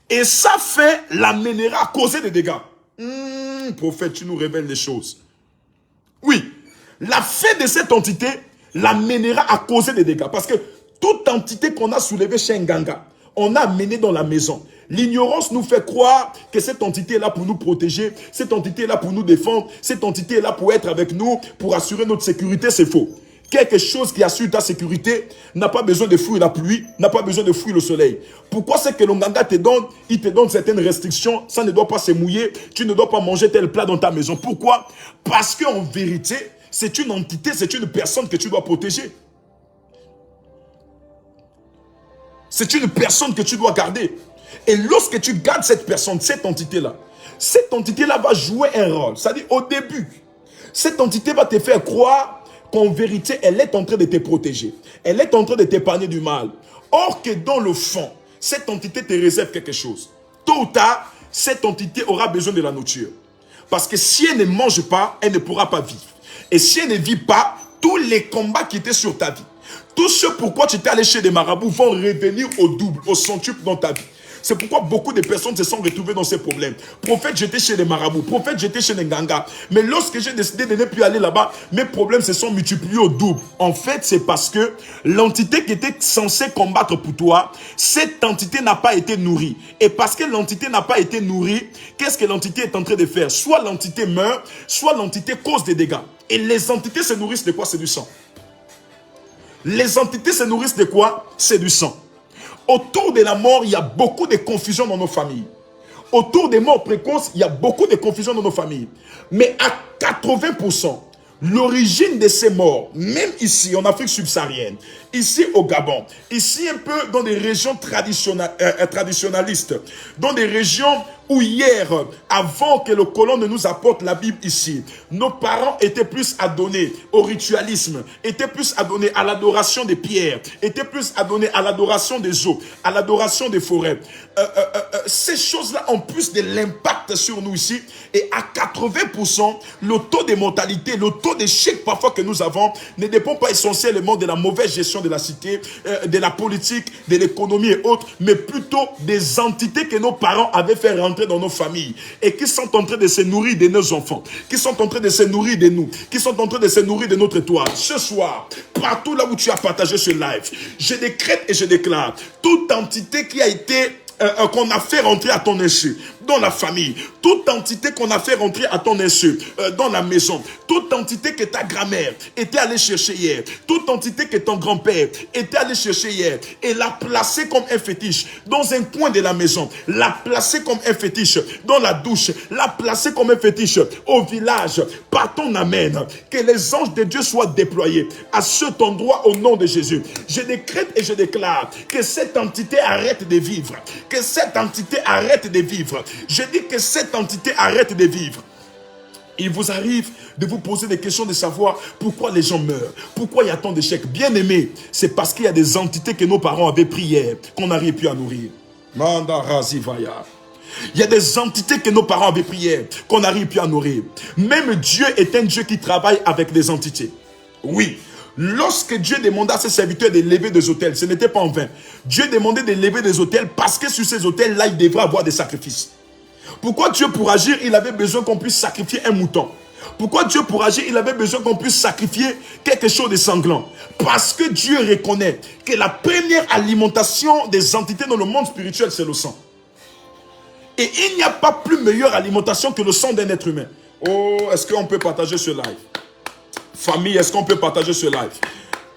Speaker 1: Et sa faim l'amènera à causer des dégâts. Prophète, tu nous révèles les choses. Oui, la faim de cette entité l'amènera à causer des dégâts. Parce que toute entité qu'on a soulevée chez Nganga, on a amené dans la maison. L'ignorance nous fait croire que cette entité est là pour nous protéger, cette entité est là pour nous défendre, cette entité est là pour être avec nous, pour assurer notre sécurité, c'est faux. Quelque chose qui assure ta sécurité n'a pas besoin de fuir la pluie, n'a pas besoin de fuir le soleil. Pourquoi c'est que le Nganga te donne, il te donne certaines restrictions, ça ne doit pas se mouiller, tu ne dois pas manger tel plat dans ta maison. Pourquoi? Parce qu'en vérité, c'est une entité, c'est une personne que tu dois protéger. C'est une personne que tu dois garder. Et lorsque tu gardes cette personne, cette entité-là va jouer un rôle. C'est-à-dire, au début, cette entité va te faire croire qu'en vérité, elle est en train de te protéger. Elle est en train de t'épargner du mal. Or que dans le fond, cette entité te réserve quelque chose. Tôt ou tard, cette entité aura besoin de la nourriture. Parce que si elle ne mange pas, elle ne pourra pas vivre. Et si elle ne vit pas, tous les combats qui étaient sur ta vie, tout ce pourquoi tu étais allé chez des marabouts vont revenir au double, au centuple dans ta vie. C'est pourquoi beaucoup de personnes se sont retrouvées dans ces problèmes. Prophète, j'étais chez les marabouts. Prophète, j'étais chez les Nganga. Mais lorsque j'ai décidé de ne plus aller là-bas, mes problèmes se sont multipliés au double. En fait, c'est parce que l'entité qui était censée combattre pour toi, cette entité n'a pas été nourrie. Et parce que l'entité n'a pas été nourrie, qu'est-ce que l'entité est en train de faire? Soit l'entité meurt, soit l'entité cause des dégâts. Et les entités se nourrissent de quoi? C'est du sang. Les entités se nourrissent de quoi? C'est du sang. Autour de la mort, il y a beaucoup de confusion dans nos familles. Autour des morts précoces, il y a beaucoup de confusion dans nos familles. Mais à 80%, l'origine de ces morts, même ici en Afrique subsaharienne, ici au Gabon, ici un peu dans des régions traditionnalistes, dans des régions ou hier, avant que le colon ne nous apporte la Bible ici, nos parents étaient plus adonnés au ritualisme, étaient plus adonnés à l'adoration des pierres, étaient plus adonnés à l'adoration des eaux, à l'adoration des forêts. Ces choses-là ont plus de l'impact sur nous ici, et à 80%, le taux de mortalité, le taux d'échec parfois que nous avons ne dépend pas essentiellement de la mauvaise gestion de la cité, de la politique, de l'économie et autres, mais plutôt des entités que nos parents avaient fait rentrer dans nos familles et qui sont en train de se nourrir de nos enfants, qui sont en train de se nourrir de nous, qui sont en train de se nourrir de notre étoile. Ce soir, partout là où tu as partagé ce live, je décrète et je déclare toute entité qui a été qu'on a fait rentrer à ton insu, dans la famille, toute entité qu'on a fait rentrer à ton insu, dans la maison, toute entité que ta grand-mère était allée chercher hier, toute entité que ton grand-père était allé chercher hier, et l'a placée comme un fétiche dans un coin de la maison, l'a placée comme un fétiche dans la douche, l'a placée comme un fétiche au village, par ton amen, que les anges de Dieu soient déployés à cet endroit au nom de Jésus. Je décrète et je déclare que cette entité arrête de vivre, que cette entité arrête de vivre. Je dis que cette entité arrête de vivre. Il vous arrive de vous poser des questions de savoir pourquoi les gens meurent, pourquoi il y a tant d'échecs. Bien aimé, c'est parce qu'il y a des entités que nos parents avaient pris hier, qu'on n'arrive plus à nourrir. Manda Razivaya. Il y a des entités que nos parents avaient pris hier, qu'on n'arrive plus à nourrir. Même Dieu est un Dieu qui travaille avec des entités. Oui. Lorsque Dieu demanda à ses serviteurs de lever des autels, ce n'était pas en vain. Dieu demandait de lever des autels parce que sur ces autels-là, il devrait avoir des sacrifices. Pourquoi Dieu, pour agir, il avait besoin qu'on puisse sacrifier un mouton? Pourquoi Dieu, pour agir, il avait besoin qu'on puisse sacrifier quelque chose de sanglant? Parce que Dieu reconnaît que la première alimentation des entités dans le monde spirituel, c'est le sang. Et il n'y a pas plus meilleure alimentation que le sang d'un être humain. Oh, est-ce qu'on peut partager ce live? Famille, est-ce qu'on peut partager ce live?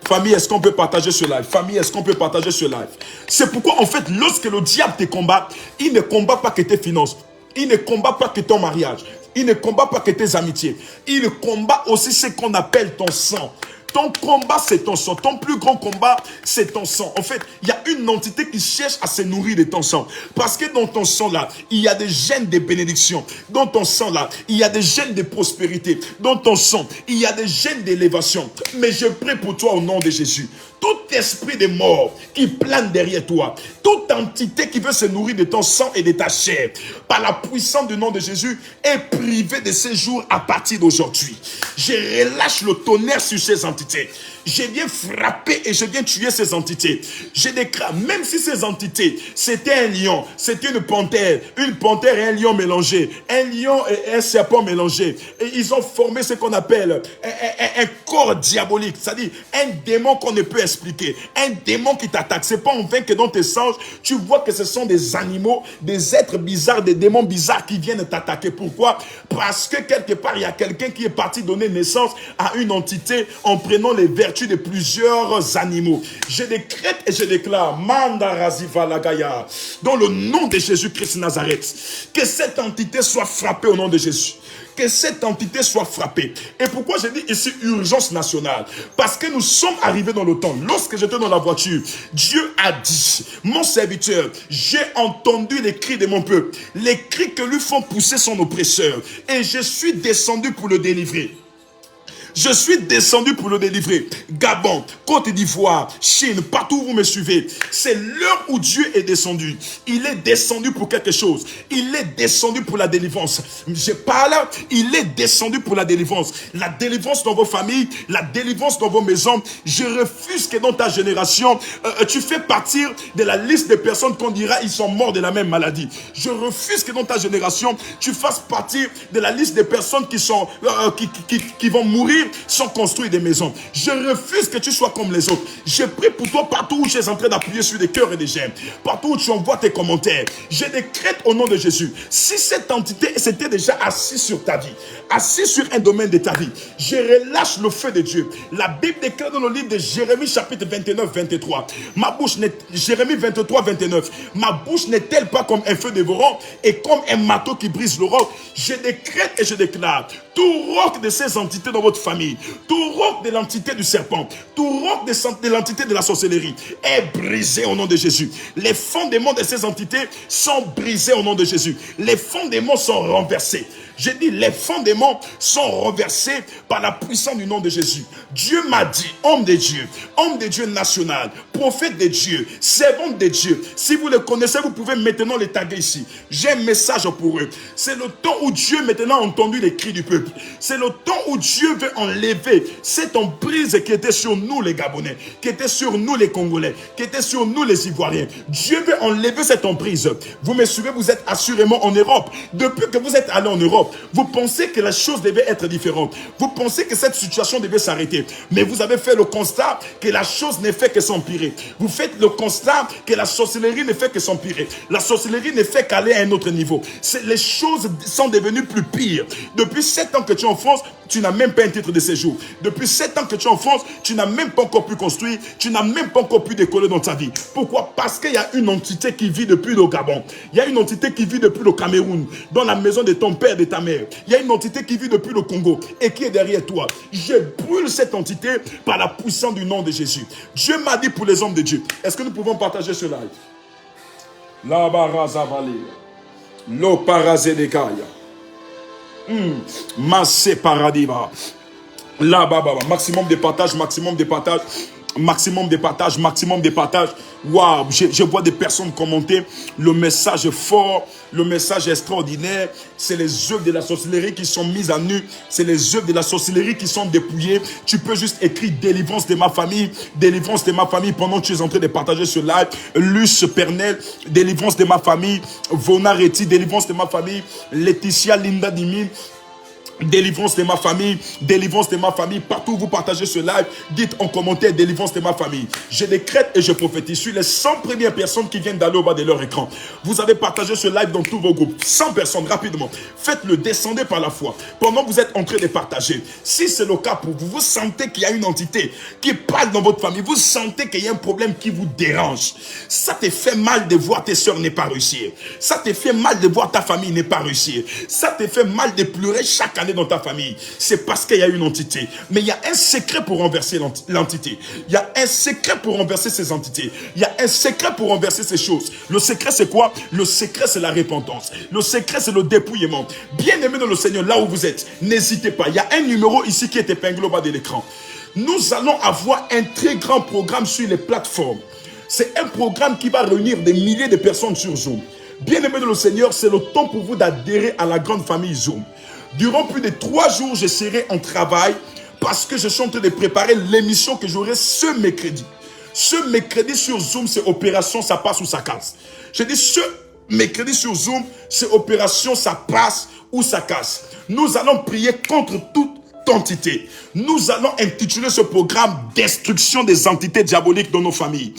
Speaker 1: Famille, est-ce qu'on peut partager ce live? Famille, est-ce qu'on peut partager ce live? C'est pourquoi, en fait, lorsque le diable te combat, il ne combat pas que tes finances. Il ne combat pas que ton mariage. Il ne combat pas que tes amitiés. Il combat aussi ce qu'on appelle ton sang. Ton combat, c'est ton sang. Ton plus grand combat, c'est ton sang. En fait, il y a une entité qui cherche à se nourrir de ton sang. Parce que dans ton sang-là, il y a des gènes de bénédiction. Dans ton sang-là, il y a des gènes de prospérité. Dans ton sang, il y a des gènes d'élévation. Mais je prie pour toi au nom de Jésus. Tout esprit de mort qui plane derrière toi, toute entité qui veut se nourrir de ton sang et de ta chair, par la puissance du nom de Jésus, est privée de ces jours à partir d'aujourd'hui. Je relâche le tonnerre sur ces entités. Je viens frapper et je viens tuer ces entités. Je déclare, même si ces entités, c'était un lion, c'était une panthère et un lion mélangés, un lion et un serpent mélangés, et ils ont formé ce qu'on appelle un corps diabolique, c'est-à-dire un démon qu'on ne peut expliquer, un démon qui t'attaque. C'est pas en vain que dans tes sens, tu vois que ce sont des animaux, des êtres bizarres, des démons bizarres qui viennent t'attaquer. Pourquoi? Parce que quelque part, il y a quelqu'un qui est parti donner naissance à une entité en prenant les vertus de plusieurs animaux. Je décrète et je déclare, Manda Raziva Lagaya, dans le nom de Jésus-Christ Nazareth, que cette entité soit frappée au nom de Jésus. Que cette entité soit frappée. Et pourquoi je dis ici urgence nationale? Parce que nous sommes arrivés dans le temps. Lorsque j'étais dans la voiture, Dieu a dit, mon serviteur, j'ai entendu les cris de mon peuple, les cris que lui font pousser son oppresseur, et je suis descendu pour le délivrer. Je suis descendu pour le délivrer. Gabon, Côte d'Ivoire, Chine, partout où vous me suivez. C'est l'heure où Dieu est descendu. Il est descendu pour quelque chose. Il est descendu pour la délivrance. Je parle, il est descendu pour la délivrance. La délivrance dans vos familles, la délivrance dans vos maisons. Je refuse que dans ta génération, tu fais partir de la liste des personnes qu'on dira ils sont morts de la même maladie. Je refuse que dans ta génération, tu fasses partir de la liste des personnes qui sont qui vont mourir sans construire des maisons. Je refuse que tu sois comme les autres. Je prie pour toi partout où tu es en train d'appuyer sur des cœurs et des j'aime. Partout où tu envoies tes commentaires. Je décrète au nom de Jésus. Si cette entité s'était déjà assise sur ta vie, assise sur un domaine de ta vie, je relâche le feu de Dieu. La Bible déclare dans le livre de Jérémie chapitre 29, 23. Jérémie 23, 29. Ma bouche n'est-elle pas comme un feu dévorant et comme un marteau qui brise le roc? Je décrète et je déclare tout roc de ces entités dans votre famille, famille, tout roc de l'entité du serpent, tout roc de l'entité de la sorcellerie est brisé au nom de Jésus. Les fondements de ces entités sont brisés au nom de Jésus. Les fondements sont renversés. J'ai dit, les fondements sont renversés par la puissance du nom de Jésus. Dieu m'a dit, homme de Dieu national, prophète de Dieu, servant de Dieu. Si vous les connaissez, vous pouvez maintenant les taguer ici. J'ai un message pour eux. C'est le temps où Dieu maintenant a entendu les cris du peuple. C'est le temps où Dieu veut enlever cette emprise qui était sur nous les Gabonais, qui était sur nous les Congolais, qui était sur nous les Ivoiriens. Dieu veut enlever cette emprise. Vous me suivez, vous êtes assurément en Europe. Depuis que vous êtes allé en Europe, vous pensez que la chose devait être différente. Vous pensez que cette situation devait s'arrêter. Mais vous avez fait le constat que la chose ne fait que s'empirer. Vous faites le constat que la sorcellerie ne fait que s'empirer. La sorcellerie ne fait qu'aller à un autre niveau. Les choses sont devenues plus pires. Depuis 7 ans que tu es en France, tu n'as même pas un titre de séjour. Depuis 7 ans que tu es en France, tu n'as même pas encore pu construire, tu n'as même pas encore pu décoller dans ta vie. Pourquoi? Parce qu'il y a une entité qui vit depuis le Gabon. Il y a une entité qui vit depuis le Cameroun, dans la maison de ton père, de ta mère. Il y a une entité qui vit depuis le Congo et qui est derrière toi. Je brûle cette entité par la puissance du nom de Jésus. Dieu m'a dit pour les hommes de Dieu. Est-ce que nous pouvons partager ce live? La baraza valé. Lo parazé de Kaya. Massé paradiva. Là, baba, maximum de partage, maximum de partage, maximum de partage, maximum de partage. Waouh, je vois des personnes commenter. Le message est fort, le message est extraordinaire. C'est les œuvres de la sorcellerie qui sont mises à nu. C'est les œuvres de la sorcellerie qui sont dépouillées. Tu peux juste écrire délivrance de ma famille, délivrance de ma famille pendant que tu es en train de partager ce live. Luce Pernel, délivrance de ma famille. Vona Reti, délivrance de ma famille. Laetitia Linda Dimil. Délivrance de ma famille, délivrance de ma famille. Partout où vous partagez ce live, dites en commentaire délivrance de ma famille. Je décrète et je prophétise sur les 100 premières personnes qui viennent d'aller au bas de leur écran. Vous avez partagé ce live dans tous vos groupes. 100 personnes, rapidement. Faites-le, descendez par la foi. Pendant que vous êtes en train de partager, si c'est le cas pour vous, vous sentez qu'il y a une entité qui parle dans votre famille, vous sentez qu'il y a un problème qui vous dérange. Ça te fait mal de voir tes soeurs ne pas réussir. Ça te fait mal de voir ta famille ne pas réussir. Ça te fait mal de pleurer chaque année dans ta famille, c'est parce qu'il y a une entité. Mais il y a un secret pour renverser l'entité. Il y a un secret pour renverser ces entités. Il y a un secret pour renverser ces choses. Le secret, c'est quoi? Le secret, c'est la repentance. Le secret, c'est le dépouillement. Bien-aimé dans le Seigneur, là où vous êtes, n'hésitez pas. Il y a un numéro ici qui est épinglé au bas de l'écran. Nous allons avoir un très grand programme sur les plateformes. C'est un programme qui va réunir des milliers de personnes sur Zoom. Bien-aimé dans le Seigneur, c'est le temps pour vous d'adhérer à la grande famille Zoom. Durant plus de 3 jours, je serai en travail parce que je suis en train de préparer l'émission que j'aurai ce mercredi. Ce mercredi sur Zoom, c'est opération ça passe ou ça casse. Je dis ce mercredi sur Zoom, c'est opération ça passe ou ça casse. Nous allons prier contre toute entité. Nous allons intituler ce programme destruction des entités diaboliques dans nos familles.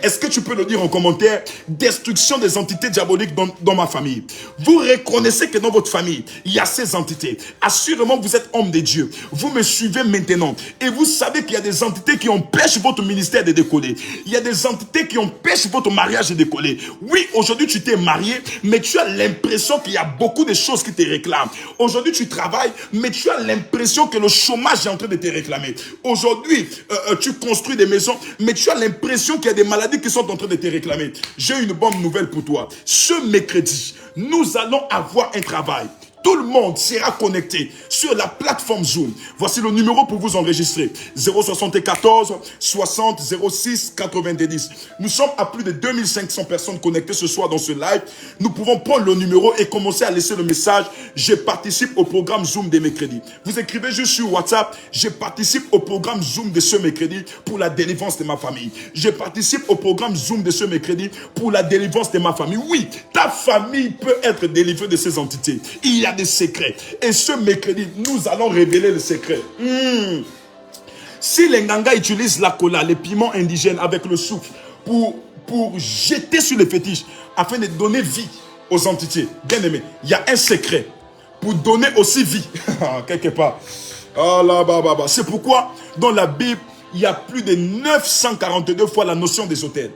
Speaker 1: Est-ce que tu peux le dire en commentaire? Destruction des entités diaboliques dans ma famille. Vous reconnaissez que dans votre famille, il y a ces entités. Assurément, vous êtes homme de Dieu. Vous me suivez maintenant. Et vous savez qu'il y a des entités qui empêchent votre ministère de décoller. Il y a des entités qui empêchent votre mariage de décoller. Oui, aujourd'hui, tu t'es marié, mais tu as l'impression qu'il y a beaucoup de choses qui te réclament. Aujourd'hui, tu travailles, mais tu as l'impression que le chômage est en train de te réclamer. Aujourd'hui, tu construis des maisons, mais tu as l'impression qu'il y a des maladies qui sont en train de te réclamer. J'ai une bonne nouvelle pour toi. Ce mercredi, nous allons avoir un travail. Tout le monde sera connecté sur la plateforme Zoom. Voici le numéro pour vous enregistrer. 074 60 06 90. Nous sommes à plus de 2500 personnes connectées ce soir dans ce live. Nous pouvons prendre le numéro et commencer à laisser le message. Je participe au programme Zoom des mercredis. Vous écrivez juste sur WhatsApp. Je participe au programme Zoom de ce mercredi pour la délivrance de ma famille. Je participe au programme Zoom de ce mercredi pour la délivrance de ma famille. Oui, ta famille peut être délivrée de ces entités. Il y a des secrets. Et ce mercredi, nous allons révéler le secret. Si les Nganga utilisent la cola, les piments indigènes avec le souffle pour jeter sur les fétiches afin de donner vie aux entités, bien aimé, il y a un secret pour donner aussi vie. Quelque part. Ah là, bah. C'est pourquoi dans la Bible, il y a plus de 942 fois la notion des autels.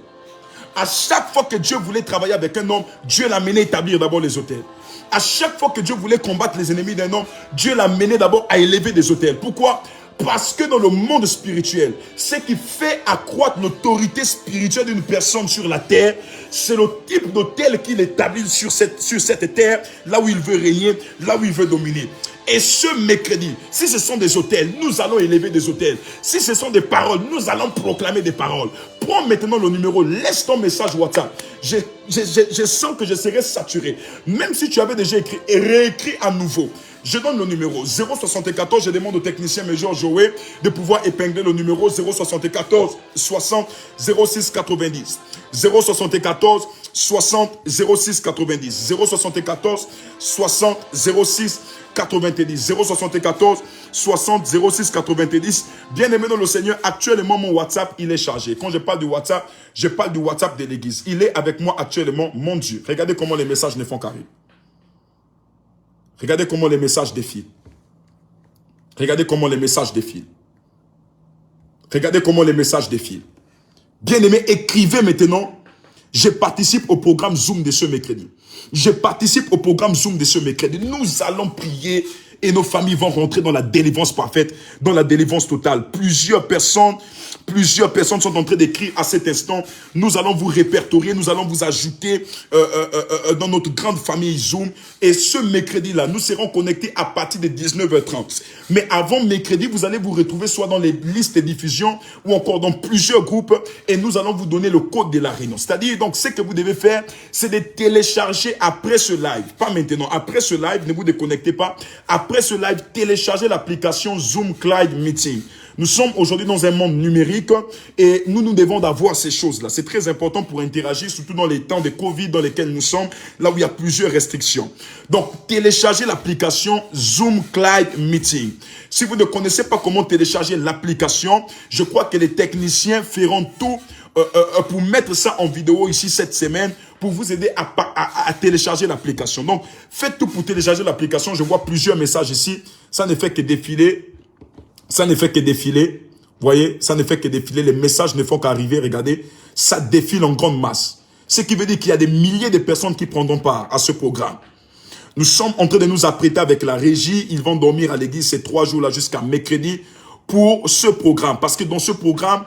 Speaker 1: À chaque fois que Dieu voulait travailler avec un homme, Dieu l'a mené établir d'abord les autels. À chaque fois que Dieu voulait combattre les ennemis d'un homme, Dieu l'a mené d'abord à élever des autels. Pourquoi? Parce que dans le monde spirituel, ce qui fait accroître l'autorité spirituelle d'une personne sur la terre, c'est le type d'autel qu'il établit sur cette terre, là où il veut régner, là où il veut dominer. Et ce mercredi, si ce sont des autels, nous allons élever des autels. Si ce sont des paroles, nous allons proclamer des paroles. Prends maintenant le numéro, laisse ton message WhatsApp. Je sens que je serai saturé. Même si tu avais déjà écrit, et réécris à nouveau. Je donne le numéro 074, je demande au technicien Major Joé de pouvoir épingler le numéro 074 60 06 90. 074 60 06 90. 074 60 06 90. 074 60 06 90. Bien aimé dans le Seigneur, actuellement mon WhatsApp il est chargé. Quand je parle du WhatsApp, je parle du WhatsApp de l'église. Il est avec moi actuellement, mon Dieu. Regardez comment les messages ne font qu'arriver. Regardez comment les messages défilent. Regardez comment les messages défilent. Regardez comment les messages défilent. Bien-aimés, écrivez maintenant. Je participe au programme Zoom de ce mercredi. Je participe au programme Zoom de ce mercredi. Nous allons prier et nos familles vont rentrer dans la délivrance parfaite, dans la délivrance totale. Plusieurs personnes sont en train d'écrire à cet instant. Nous allons vous répertorier, nous allons vous ajouter dans notre grande famille Zoom. Et ce mercredi-là, nous serons connectés à partir de 19h30. Mais avant mercredi, vous allez vous retrouver soit dans les listes de diffusion ou encore dans plusieurs groupes et nous allons vous donner le code de la réunion. C'est-à-dire, donc, ce que vous devez faire, c'est de télécharger après ce live. Pas maintenant. Après ce live, ne vous déconnectez pas. Après ce live, téléchargez l'application Zoom Cloud Meeting. Nous sommes aujourd'hui dans un monde numérique et nous devons d'avoir ces choses-là. C'est très important pour interagir, surtout dans les temps de Covid dans lesquels nous sommes, là où il y a plusieurs restrictions. Donc, téléchargez l'application Zoom Cloud Meeting. Si vous ne connaissez pas comment télécharger l'application, je crois que les techniciens feront tout pour mettre ça en vidéo ici cette semaine pour vous aider à télécharger l'application. Donc, faites tout pour télécharger l'application. Je vois plusieurs messages ici. Ça ne fait que défiler. Ça ne fait que défiler. Vous voyez, ça ne fait que défiler. Les messages ne font qu'arriver. Regardez, ça défile en grande masse. Ce qui veut dire qu'il y a des milliers de personnes qui prendront part à ce programme. Nous sommes en train de nous apprêter avec la régie. Ils vont dormir à l'église ces 3 jours-là jusqu'à mercredi pour ce programme. Parce que dans ce programme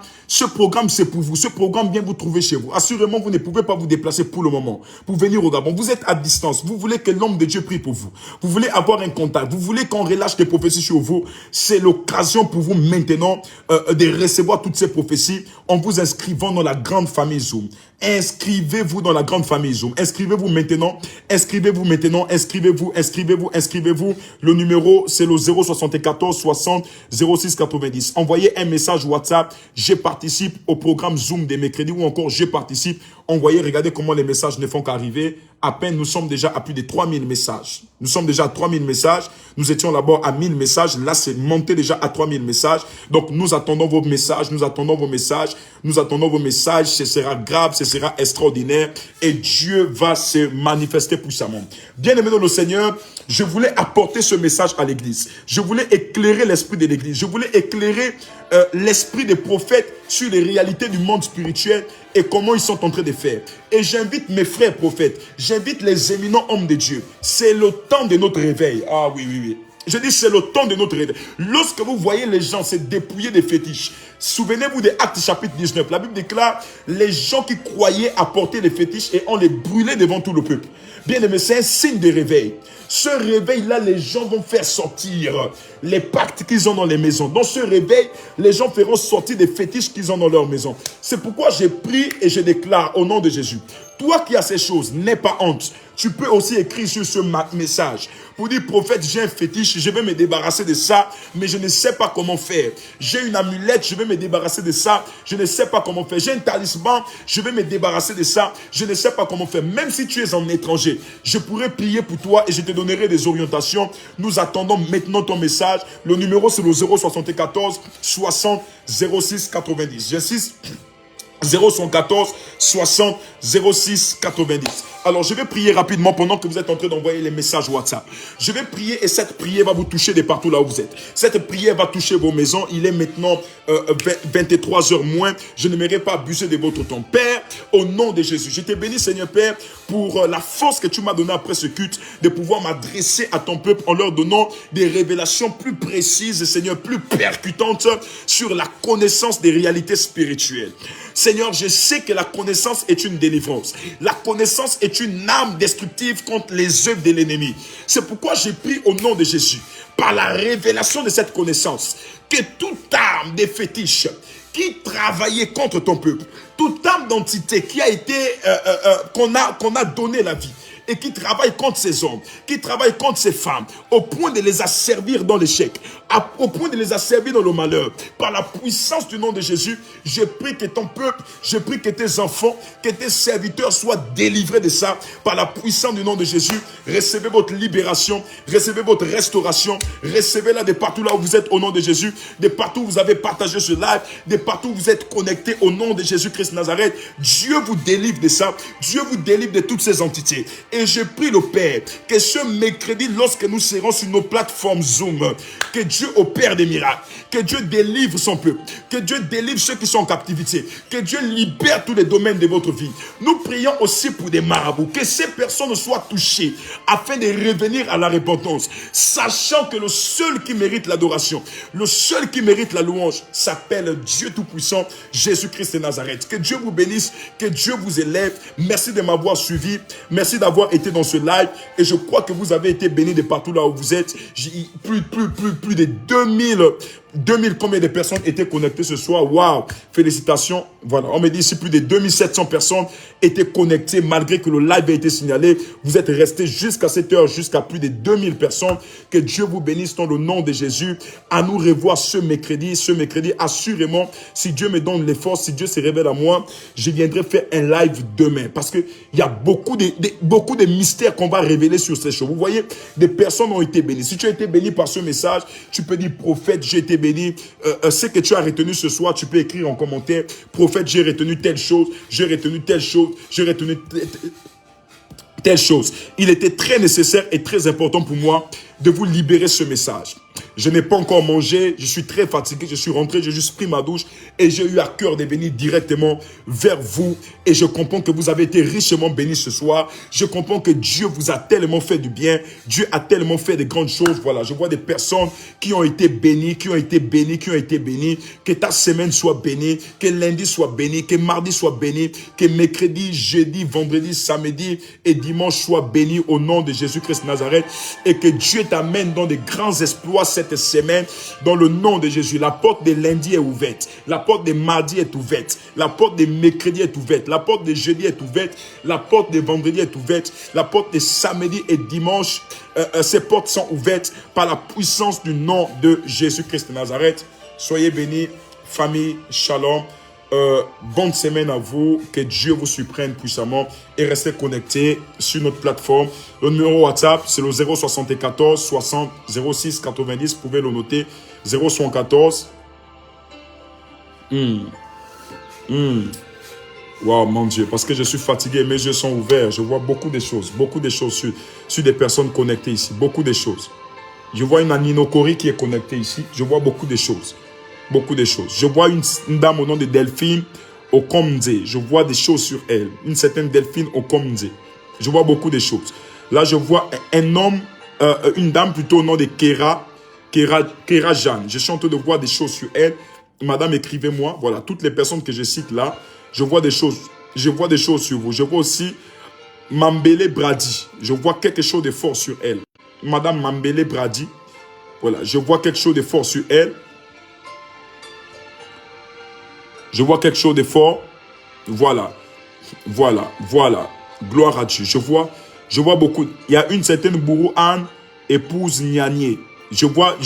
Speaker 1: c'est pour vous. Ce programme vient vous trouver chez vous. Assurément, vous ne pouvez pas vous déplacer pour le moment. Pour venir au Gabon. Vous êtes à distance. Vous voulez que l'homme de Dieu prie pour vous. Vous voulez avoir un contact. Vous voulez qu'on relâche des prophéties sur vous. C'est l'occasion pour vous maintenant de recevoir toutes ces prophéties en vous inscrivant dans la grande famille Zoom. Inscrivez-vous dans la grande famille Zoom. Inscrivez-vous maintenant. Inscrivez-vous maintenant. Inscrivez-vous. Le numéro, c'est le 074 60 06 90. Envoyez un message WhatsApp. Je participe au programme Zoom des mercredis ou encore je participe. Envoyez, regardez comment les messages ne font qu'arriver. À peine, nous sommes déjà à plus de 3000 messages. Nous sommes déjà à 3000 messages. Nous étions d'abord à 1000 messages. Là, c'est monté déjà à 3000 messages. Donc, nous attendons vos messages. Nous attendons vos messages. Nous attendons vos messages. Ce sera grave, ce sera extraordinaire. Et Dieu va se manifester puissamment. Bien aimé dans le Seigneur, je voulais apporter ce message à l'église. Je voulais éclairer l'esprit de l'église. Je voulais éclairer l'esprit des prophètes sur les réalités du monde spirituel et comment ils sont en train de faire. Et j'invite mes frères prophètes, j'invite les éminents hommes de Dieu. C'est le temps de notre réveil. Ah oui. Je dis c'est le temps de notre réveil. Lorsque vous voyez les gens se dépouiller des fétiches, souvenez-vous de Actes chapitre 19. La Bible déclare les gens qui croyaient apporter les fétiches et on les brûlait devant tout le peuple. Bien aimé, c'est un signe de réveil. Ce réveil-là, les gens vont faire sortir les pactes qu'ils ont dans les maisons. Dans ce réveil, les gens feront sortir des fétiches qu'ils ont dans leur maison. C'est pourquoi je prie et je déclare au nom de Jésus. Toi qui as ces choses, n'aie pas honte. Tu peux aussi écrire sur ce message pour dire, prophète, j'ai un fétiche, je vais me débarrasser de ça, mais je ne sais pas comment faire. J'ai une amulette, je vais me débarrasser de ça, je ne sais pas comment faire. J'ai un talisman, je vais me débarrasser de ça, je ne sais pas comment faire. Même si tu es en étranger, je pourrais prier pour toi et je te donnerai des orientations. Nous attendons maintenant ton message. Le numéro, c'est le 074 60 06 90. J'insiste. 014 60 06 90. Alors, je vais prier rapidement pendant que vous êtes en train d'envoyer les messages WhatsApp. Je vais prier et cette prière va vous toucher de partout là où vous êtes. Cette prière va toucher vos maisons. Il est maintenant 23h moins. Je n'aimerais pas abuser de votre temps. Père, au nom de Jésus, je te bénis, Seigneur Père, pour la force que tu m'as donnée après ce culte, de pouvoir m'adresser à ton peuple en leur donnant des révélations plus précises, Seigneur, plus percutantes sur la connaissance des réalités spirituelles. Seigneur, je sais que la connaissance est une délivrance. La connaissance est une arme destructive contre les œuvres de l'ennemi. C'est pourquoi j'ai pris au nom de Jésus, par la révélation de cette connaissance, que toute arme des fétiches qui travaillait contre ton peuple, toute arme d'entité qui a été, qu'on a donné la vie, et qui travaille contre ces hommes, qui travaille contre ces femmes, au point de les asservir dans l'échec, au point de les asservir dans le malheur. Par la puissance du nom de Jésus, je prie que ton peuple, je prie que tes enfants, que tes serviteurs soient délivrés de ça. Par la puissance du nom de Jésus, recevez votre libération, recevez votre restauration, recevez-la de partout là où vous êtes au nom de Jésus, de partout où vous avez partagé ce live, de partout où vous êtes connectés au nom de Jésus-Christ Nazareth. Dieu vous délivre de ça, Dieu vous délivre de toutes ces entités. Et je prie le Père que ce mercredi, lorsque nous serons sur nos plateformes Zoom, que Dieu opère des miracles, que Dieu délivre son peuple, que Dieu délivre ceux qui sont en captivité, que Dieu libère tous les domaines de votre vie. Nous prions aussi pour des marabouts, que ces personnes soient touchées afin de revenir à la repentance, sachant que le seul qui mérite l'adoration, le seul qui mérite la louange s'appelle Dieu Tout-Puissant, Jésus-Christ de Nazareth. Que Dieu vous bénisse, que Dieu vous élève. Merci de m'avoir suivi, merci d'avoir été dans ce live et je crois que vous avez été bénis de partout là où vous êtes. Plus de 2000 combien de personnes étaient connectées ce soir. Waouh, félicitations. Voilà, on me dit ici plus de 2700 personnes étaient connectées malgré que le live a été signalé. Vous êtes restés jusqu'à cette heure, jusqu'à plus de 2000 personnes. Que Dieu vous bénisse dans le nom de Jésus. À nous revoir ce mercredi. Ce mercredi, assurément, si Dieu me donne les forces, si Dieu se révèle à moi, je viendrai faire un live demain. Parce qu'il y a beaucoup de mystères qu'on va révéler sur ces choses. Vous voyez, des personnes ont été bénies. Si tu as été béni par ce message, tu peux dire prophète, j'ai été béni. Ce que tu as retenu ce soir, tu peux écrire en commentaire, prophète, j'ai retenu telle chose, j'ai retenu telle chose, j'ai retenu telle chose. Il était très nécessaire et très important pour moi de vous libérer ce message. Je n'ai pas encore mangé, je suis très fatigué, je suis rentré, j'ai juste pris ma douche et j'ai eu à cœur de venir directement vers vous. Et je comprends que vous avez été richement bénis ce soir. Je comprends que Dieu vous a tellement fait du bien. Dieu a tellement fait de grandes choses. Voilà, je vois des personnes qui ont été bénies, qui ont été bénies, qui ont été bénies. Que ta semaine soit bénie, que lundi soit béni, que mardi soit béni, que mercredi, jeudi, vendredi, samedi et dimanche soient bénis au nom de Jésus-Christ Nazareth. Et que Dieu t'amène dans de grands exploits cette semaine dans le nom de Jésus. La porte de lundi est ouverte, la porte de mardi est ouverte, la porte de mercredi est ouverte, la porte de jeudi est ouverte, la porte de vendredi est ouverte, la porte de samedi et dimanche, ces portes sont ouvertes par la puissance du nom de Jésus-Christ de Nazareth. Soyez bénis, famille, shalom. Bonne semaine à vous, que Dieu vous surprenne puissamment et restez connectés sur notre plateforme. Le numéro WhatsApp, c'est le 074 60 06 90. Vous pouvez le noter, 074. Wow, mon Dieu, parce que je suis fatigué, mes yeux sont ouverts. Je vois beaucoup de choses sur des personnes connectées ici, beaucoup de choses. Je vois une Aninokori qui est connectée ici, je vois beaucoup de choses. Beaucoup de choses. Je vois une dame au nom de Delphine Okomze. Je vois des choses sur elle. Une certaine Delphine Okomze. Je vois beaucoup de choses. Là, je vois un homme, une dame plutôt au nom de Kera Jeanne. Je suis en train de voir des choses sur elle. Madame, écrivez-moi. Voilà, toutes les personnes que je cite là, je vois des choses. Je vois des choses sur vous. Je vois aussi Mambele Brady. Je vois quelque chose de fort sur elle. Madame Mambele Brady. Voilà, je vois quelque chose de fort sur elle. Je vois quelque chose de fort. Voilà. Voilà. Voilà. Gloire à Dieu. Je vois beaucoup. Il y a une certaine Bourou Anne, épouse Nianier. Je vois,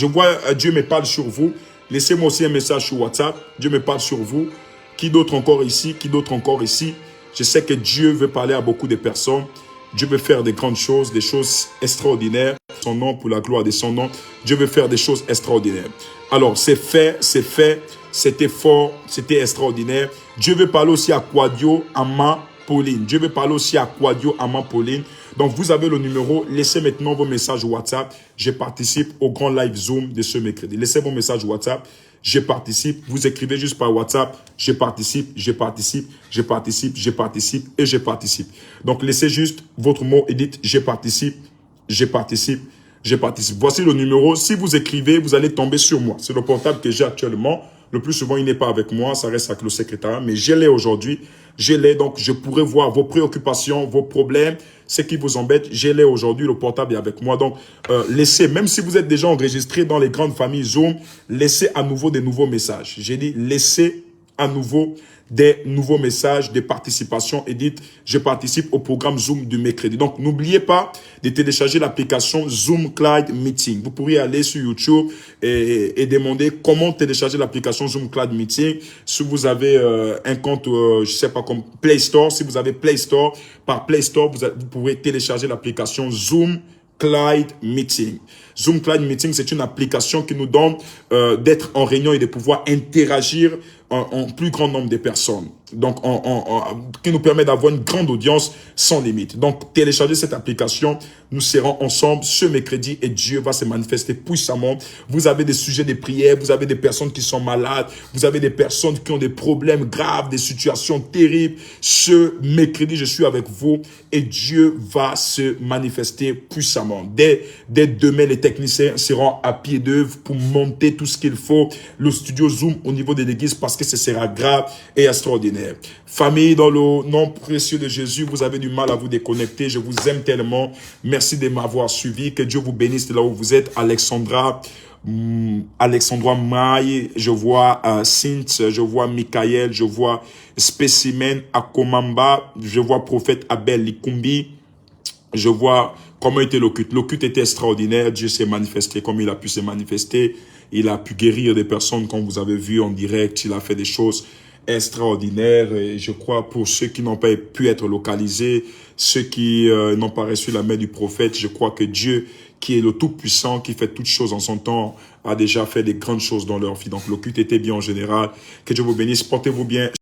Speaker 1: Dieu me parle sur vous. Laissez-moi aussi un message sur WhatsApp. Dieu me parle sur vous. Qui d'autre encore ici? Qui d'autre encore ici? Je sais que Dieu veut parler à beaucoup de personnes. Dieu veut faire des grandes choses, des choses extraordinaires. Son nom, pour la gloire de son nom. Dieu veut faire des choses extraordinaires. Alors, c'est fait, c'est fait. C'était fort, c'était extraordinaire. Dieu veut parler aussi à Quadio, Ama, Pauline. Dieu veut parler aussi à Quadio, Ama, Pauline. Donc, vous avez le numéro. Laissez maintenant vos messages WhatsApp. Je participe au grand live Zoom de ce mercredi. Laissez vos messages WhatsApp. Je participe. Vous écrivez juste par WhatsApp. Je participe, je participe, je participe, je participe et je participe. Donc, laissez juste votre mot et dites je participe, je participe, je participe. Voici le numéro. Si vous écrivez, vous allez tomber sur moi. C'est le portable que j'ai actuellement. Le plus souvent, il n'est pas avec moi. Ça reste avec le secrétariat. Mais je l'ai aujourd'hui. Je l'ai. Donc, je pourrais voir vos préoccupations, vos problèmes, ce qui vous embête. Je l'ai aujourd'hui. Le portable est avec moi. Donc, laissez, même si vous êtes déjà enregistré dans les grandes familles Zoom, laissez à nouveau des nouveaux messages. J'ai dit, laissez à nouveau des nouveaux messages, des participations et dites, je participe au programme Zoom du mercredi. Donc, n'oubliez pas de télécharger l'application Zoom Cloud Meeting. Vous pourriez aller sur YouTube et demander comment télécharger l'application Zoom Cloud Meeting. Si vous avez un compte, je sais pas, comme Play Store, si vous avez Play Store, par Play Store, vous pourrez télécharger l'application Zoom Cloud Meeting. Zoom Cloud Meeting, c'est une application qui nous donne d'être en réunion et de pouvoir interagir en plus grand nombre de personnes. Donc, qui nous permet d'avoir une grande audience sans limite. Donc, téléchargez cette application. Nous serons ensemble ce mercredi et Dieu va se manifester puissamment. Vous avez des sujets de prière, vous avez des personnes qui sont malades, vous avez des personnes qui ont des problèmes graves, des situations terribles. Ce mercredi, je suis avec vous et Dieu va se manifester puissamment. Dès demain, les techniciens seront à pied d'œuvre pour monter tout ce qu'il faut. Le studio Zoom au niveau de l'église parce que ce sera grave et extraordinaire. Famille, dans le nom précieux de Jésus, vous avez du mal à vous déconnecter. Je vous aime tellement. Merci de m'avoir suivi. Que Dieu vous bénisse de là où vous êtes. Alexandra Maï, je vois Sint, je vois Michael, je vois Spécimen Akomamba, je vois Prophète Abel Likumbi, je vois comment était le culte. Le culte était extraordinaire. Dieu s'est manifesté comme il a pu se manifester. Il a pu guérir des personnes comme vous avez vu en direct. Il a fait des choses extraordinaires. Et je crois pour ceux qui n'ont pas pu être localisés, ceux qui n'ont pas reçu la main du prophète, je crois que Dieu, qui est le Tout-Puissant, qui fait toutes choses en son temps, a déjà fait des grandes choses dans leur vie. Donc le culte était bien en général. Que Dieu vous bénisse. Portez-vous bien.